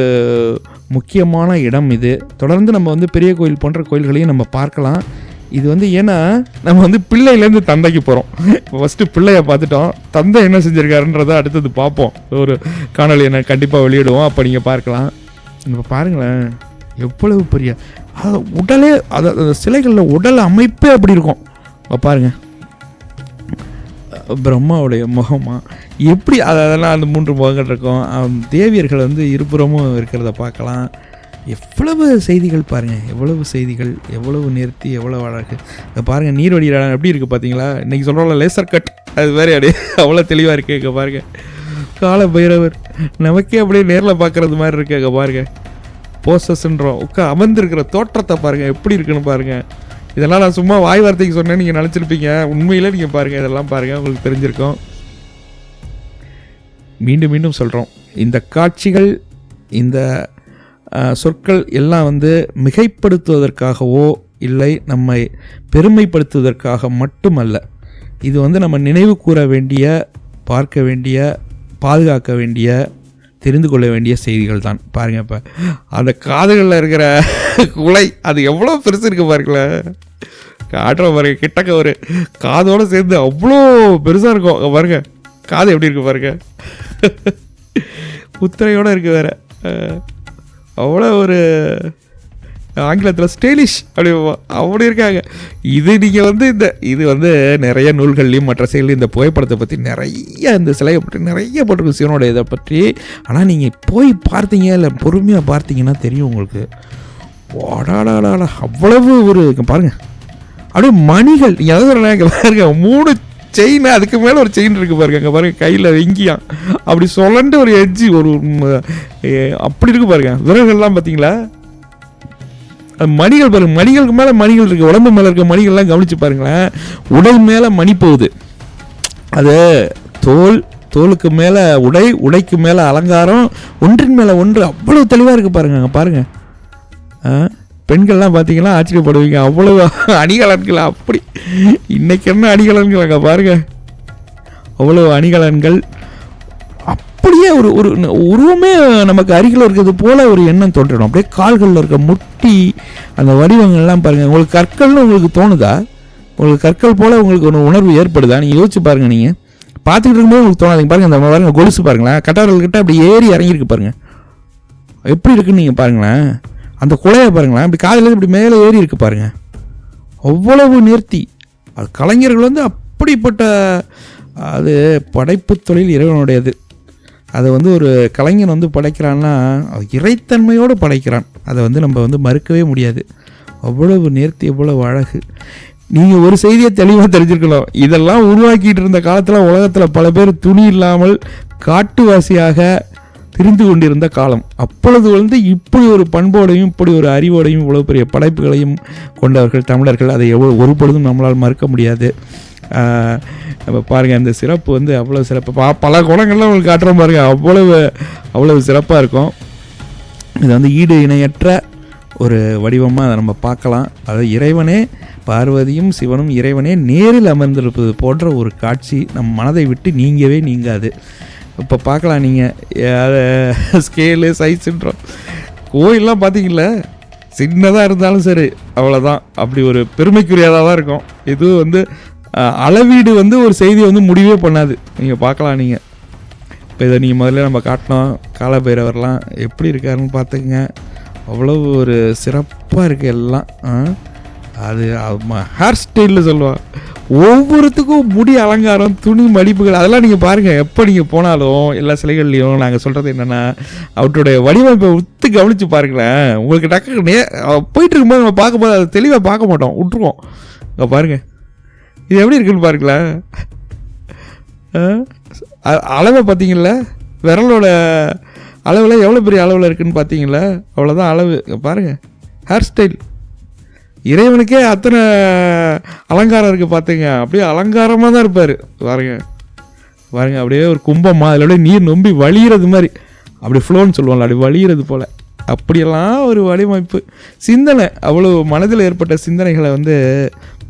முக்கியமான இடம் இது. தொடர்ந்து நம்ம வந்து பெரிய கோயில் போன்ற கோயில்களையும் நம்ம பார்க்கலாம். இது வந்து ஏன்னா நம்ம வந்து பிள்ளையிலேருந்து தந்தைக்கு போகிறோம். ஃபஸ்ட்டு பிள்ளையை பார்த்துட்டோம், தந்தை என்ன செஞ்சுருக்காருன்றதை அடுத்தது பார்ப்போம். ஒரு காணொலியை நான் கண்டிப்பாக வெளியிடுவோம், அப்போ நீங்கள் பார்க்கலாம். இப்போ பாருங்களேன், எவ்வளவு பெரிய உடலே, அது சிலைகளில் உடல் அமைப்பே அப்படி இருக்கும். பாருங்கள், பிரம்மாவுடைய முகமாக எப்படி அதெல்லாம் அந்த 3 முகங்கள் இருக்கும். தேவியர்கள் வந்து இருபுறமும் இருக்கிறத பார்க்கலாம். எவ்வளவு செய்திகள் பாருங்கள், எவ்வளவு செய்திகள், எவ்வளவு நேர்த்தி, எவ்வளவு அழகு. இங்கே பாருங்கள், நீர்வடி இடம் எப்படி இருக்குது பார்த்தீங்களா? இன்றைக்கி சொல்கிறோம்ல லேசர் கட், அது வேறு அப்படியே அவ்வளோ தெளிவாக இருக்குது. இங்கே பாருங்கள், கால பைரவர் நமக்கே அப்படியே நேரில் பார்க்குறது மாதிரி இருக்குது. இங்கே பாருங்கள், போசஸ்ன்றோம் அமர்ந்திருக்கிற தோற்றத்தை பாருங்கள் எப்படி இருக்குன்னு பாருங்கள். இதெல்லாம் நான் சும்மா வாய் வார்த்தைக்கு சொன்னேன்னு நீங்கள் நினச்சிருப்பீங்க. உண்மையில் நீங்கள் பாருங்கள், இதெல்லாம் பாருங்கள், உங்களுக்கு தெரிஞ்சிருக்கும். மீண்டும் சொல்கிறோம், இந்த காட்சிகள், இந்த சொற்கள் எல்லாம் வந்து மிகைப்படுத்துவதற்காகவோ இல்லை நம்மை பெருமைப்படுத்துவதற்காக மட்டுமல்ல. இது வந்து நம்ம நினைவு கூற வேண்டிய, பார்க்க வேண்டிய, பாதுகாக்க வேண்டிய, தெரிந்து கொள்ள வேண்டிய செய்திகள் தான். பாருங்கள், இப்போ அந்த காதுகளில் இருக்கிற குலை அது எவ்வளோ பெருசு இருக்குது பாருங்களேன். காட்டுற பாருங்க, கிட்டக்க ஒரு காதோடு சேர்ந்து அவ்வளோ பெருசாக இருக்கும் பாருங்க. காது எப்படி இருக்குது பாருங்க, முத்திரையோடு இருக்குது வேறு. அவ்வளோ ஒரு ஆங்கிலத்தில் ஸ்டைலிஷ் அப்படி இருக்காங்க. இது நீங்கள் வந்து இது வந்து நிறைய நூல்கள்லையும் மற்ற செயல்லையும் இந்த புகைப்படத்தை பற்றி நிறைய, இந்த சிலையை பற்றி நிறைய போட்டிருக்கு, சிவனோட இதை பற்றி. ஆனால் நீங்கள் போய் பார்த்தீங்க, இல்லை பொறுமையாக பார்த்தீங்கன்னா தெரியும் உங்களுக்கு. வாடாடாடா அவ்வளவு ஒரு பாருங்கள், அப்படியே மணிகள். நீங்கள் எதாவது பாருங்க, 3 செயின், அதுக்கு மேலே ஒரு செயின் இருக்குது பாருங்க. அங்கே பாருங்கள், கையில் வெங்கியான் அப்படி சொல்லண்டு ஒரு எட்ஜி ஒரு அப்படி இருக்குது பாருங்க. விரல்கள்லாம் பார்த்தீங்களா, மணிகள் பாருங்க, மணிகளுக்கு மேலே மணிகள் இருக்குது. உடம்பு மேலே இருக்க மணிகள்லாம் கவனித்து பாருங்களேன். உடல் மேலே மணி போகுது. அது தோலுக்கு மேலே உடைக்கு மேலே அலங்காரம், ஒன்றின் மேலே ஒன்று அவ்வளோ தெளிவாக இருக்குது பாருங்க. அங்கே பாருங்கள், பெண்கள்லாம் பார்த்தீங்கன்னா ஆச்சரியப்படுவீங்க, அவ்வளவு அணிகலன்கள். அப்படி இன்னைக்கு என்ன அணிகலன்கள் அங்கே பாருங்கள், அவ்வளோ அணிகலன்கள். அப்படியே ஒரு ஒரு உருவமே நமக்கு அருகில் இருக்கிறது போல ஒரு எண்ணம் தோன்றிடும். அப்படியே கால்களில் இருக்க முட்டி அந்த வடிவங்கள்லாம் பாருங்கள். உங்களுக்கு கற்கள்னு உங்களுக்கு தோணுதா? உங்களுக்கு கற்கள் போல் உங்களுக்கு ஒரு உணர்வு ஏற்படுதா? நீங்கள் யோசிச்சு பாருங்கள். நீங்கள் பார்த்துக்கிட்டு இருக்கும்போது உங்களுக்கு தோணாதீங்க. பாருங்கள், அந்த பாருங்க கொலுசு பாருங்களேன், கட்டாரல்கிட்ட அப்படி ஏறி இறங்கியிருக்கு பாருங்கள், எப்படி இருக்குன்னு நீங்கள் பாருங்களேன். அந்த குலையை பாருங்களேன், அப்படி காதில் இப்படி மேலே ஏறி இருக்கு பாருங்கள், அவ்வளவு நேர்த்தி. அது கலைஞர்கள் வந்து அப்படிப்பட்ட, அது படைப்பு தொழில் இறைவனுடையது. அதை வந்து ஒரு கலைஞன் வந்து படைக்கிறான்னா இறைத்தன்மையோடு படைக்கிறான். அதை வந்து நம்ம வந்து மறுக்கவே முடியாது. அவ்வளவு நேர்த்தி, அவ்வளவு அழகு. நீங்கள் ஒரு செய்தியை தெளிவாக தெரிஞ்சுருக்கலாம். இதெல்லாம் உருவாக்கிட்டு இருந்த காலத்தில் உலகத்தில் பல பேர் துணி இல்லாமல் காட்டுவாசியாக திரிந்து கொண்டிருந்த காலம். அப்பொழுது வந்து இப்படி ஒரு பண்போடையும் இப்படி ஒரு அறிவோடையும் இவ்வளோ பெரிய படைப்புகளையும் கொண்டவர்கள் தமிழர்கள். அதை ஒரு பொழுதும் நம்மளால் மறுக்க முடியாது. நம்ம பாருங்கள், அந்த சிறப்பு வந்து அவ்வளோ சிறப்பு. பல குணங்கள்லாம் உங்களுக்கு காட்டுறோம் பாருங்கள், அவ்வளவு சிறப்பாக இருக்கும். இது வந்து ஈடு இணையற்ற ஒரு வடிவமாக அதை நம்ம பார்க்கலாம். அதாவது இறைவனே, பார்வதியும் சிவனும் இறைவனே நேரில் அமர்ந்திருப்பது போன்ற ஒரு காட்சி நம் மனதை விட்டு நீங்கவே நீங்காது. இப்போ பார்க்கலாம் நீங்கள் ஸ்கேலு சைஸுன்றோம். கோயிலெலாம் பார்த்தீங்களா, சின்னதாக இருந்தாலும் சரி அவ்வளோதான், அப்படி ஒரு பெருமைக்குரியதாக தான் இருக்கும். இது வந்து அளவீடு வந்து ஒரு செய்தியை வந்து முடிவே பண்ணாது. நீங்கள் பார்க்கலாம். நீங்கள் இப்போ இதை நீங்கள் முதல்ல நம்ம காட்டினோம், காலபைரவர்லாம் எப்படி இருக்காருன்னு பார்த்துக்குங்க. அவ்வளவு ஒரு சிறப்பாக இருக்குது எல்லாம். அது ஹேர் ஸ்டைலில் சொல்லுவாள், ஒவ்வொருத்துக்கும் முடி அலங்காரம், துணி மடிப்புகள், அதெல்லாம் நீங்கள் பாருங்கள். எப்போ நீங்கள் போனாலும் எல்லா சிலைகள்லையும் நாங்கள் சொல்கிறது என்னென்னா, அவற்றுடைய வடிவமைப்பை உத்து கவனித்து பாருங்களேன். உங்களுக்கு டக்கு போயிட்டு இருக்கும்போது நம்ம பார்க்கும்போது அதை தெளிவாக பார்க்க மாட்டோம், விட்டுருவோம். இங்கே பாருங்கள், இது எப்படி இருக்குன்னு பாருங்களேன். அளவை பார்த்தீங்களா, விரலோட அளவில் எவ்வளோ பெரிய அளவில் இருக்குதுன்னு பார்த்தீங்களா, அவ்வளோதான் அளவு. பாருங்கள், ஹேர் ஸ்டைல் இறைவனுக்கே அத்தனை அலங்காரம் இருக்குது பார்த்துங்க. அப்படியே அலங்காரமாக தான் இருப்பார். பாருங்கள், அப்படியே ஒரு கும்பமாக அதில் அப்படியே நீர் நொம்பி வழிகிறது மாதிரி, அப்படி ஃப்ளோன்னு சொல்லுவாங்க, அப்படி வழிகிறது போல். அப்படியெல்லாம் ஒரு வடிவமைப்பு, சிந்தனை, அவ்வளோ மனதில் ஏற்பட்ட சிந்தனைகளை வந்து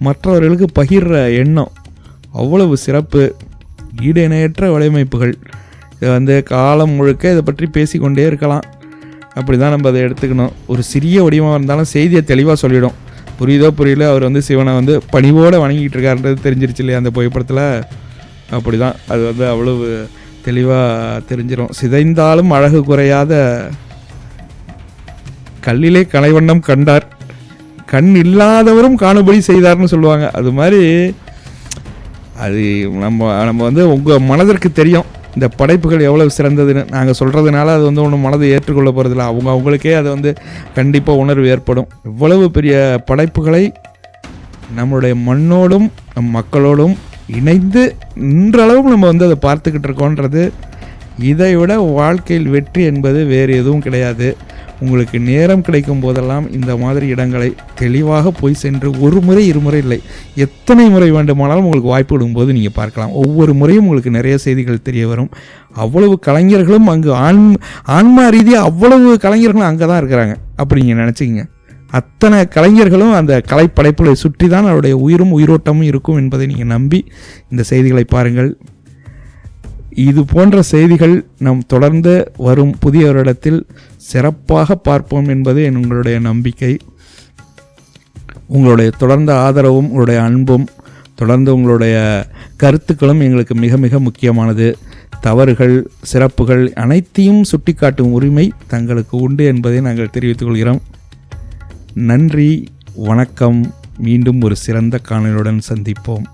மற்றவர்களுக்கு பகிர்ற எண்ணம் அவ்வளவு சிறப்பு. ஈடு இணையற்ற வடிவமைப்புகள். இதை வந்து காலம் முழுக்க இதை பற்றி பேசிக்கொண்டே இருக்கலாம். அப்படி தான் நம்ம அதை எடுத்துக்கணும். ஒரு சிறிய வடிவமாக இருந்தாலும் செய்தியை தெளிவாக சொல்லிடும். புரியுதோ புரியல, அவர் வந்து சிவனை வந்து பணிவோடு வணங்கிட்டு இருக்காருன்றது தெரிஞ்சிருச்சு இல்லையா அந்த புகைப்படத்தில். அப்படி தான் அது வந்து அவ்வளவு தெளிவாக தெரிஞ்சிடும். சிதைந்தாலும் அழகு குறையாத கல்லிலே கலைவண்ணம் கண்டார், கண் இல்லாதவரும் காணுபடி செய்தார்னு சொல்லுவாங்க. அது மாதிரி அது நம்ம வந்து உங்கள் மனதிற்கு தெரியும் இந்த படைப்புகள் எவ்வளோ சிறந்ததுன்னு. நாங்கள் சொல்கிறதுனால அது வந்து ஒன்றும் மனதை ஏற்றுக்கொள்ள போகிறதில்ல. அவங்களுக்கே அது வந்து கண்டிப்பாக உணர்வு ஏற்படும். இவ்வளவு பெரிய படைப்புகளை நம்மளுடைய மண்ணோடும் நம் மக்களோடும் இணைந்து இன்றளவும் நம்ம வந்து அதை பார்த்துக்கிட்டு இருக்கோன்றது, இதை விட வாழ்க்கையில் வெற்றி என்பது வேறு எதுவும் கிடையாது. உங்களுக்கு நேரம் கிடைக்கும் போதெல்லாம் இந்த மாதிரி இடங்களை தெளிவாக போய் சென்று ஒரு முறை இருமுறை இல்லை, எத்தனை முறை வேண்டுமானாலும் உங்களுக்கு வாய்ப்பு விடும்போது நீங்கள் பார்க்கலாம். ஒவ்வொரு முறையும் உங்களுக்கு நிறைய செய்திகள் தெரிய வரும். அவ்வளவு கலைஞர்களும் அங்கு ஆன்மா ரீதியாக அவ்வளவு கலைஞர்களும் அங்கே தான் இருக்கிறாங்க. அப்படி நீங்கள் நினச்சிக்கிங்க. அத்தனை கலைஞர்களும் அந்த கலைப்படைப்புகளை சுற்றி தான் அவருடைய உயிரும் உயிரோட்டமும் இருக்கும் என்பதை நீங்கள் நம்பி இந்த செய்திகளை பாருங்கள். இது போன்ற செய்திகள் நம் தொடர்ந்து வரும் புதிய வருடத்தில் சிறப்பாக பார்ப்போம் என்பது உங்களுடைய நம்பிக்கை. உங்களுடைய தொடர்ந்த ஆதரவும் உங்களுடைய அன்பும் தொடர்ந்து உங்களுடைய கருத்துக்களும் எங்களுக்கு மிக மிக முக்கியமானது. தவறுகள் சிறப்புகள் அனைத்தையும் சுட்டிக்காட்டும் உரிமை தங்களுக்கு உண்டு என்பதை நாங்கள் தெரிவித்துக் கொள்கிறோம். நன்றி, வணக்கம். மீண்டும் ஒரு சிறந்த காணொளியுடன் சந்திப்போம்.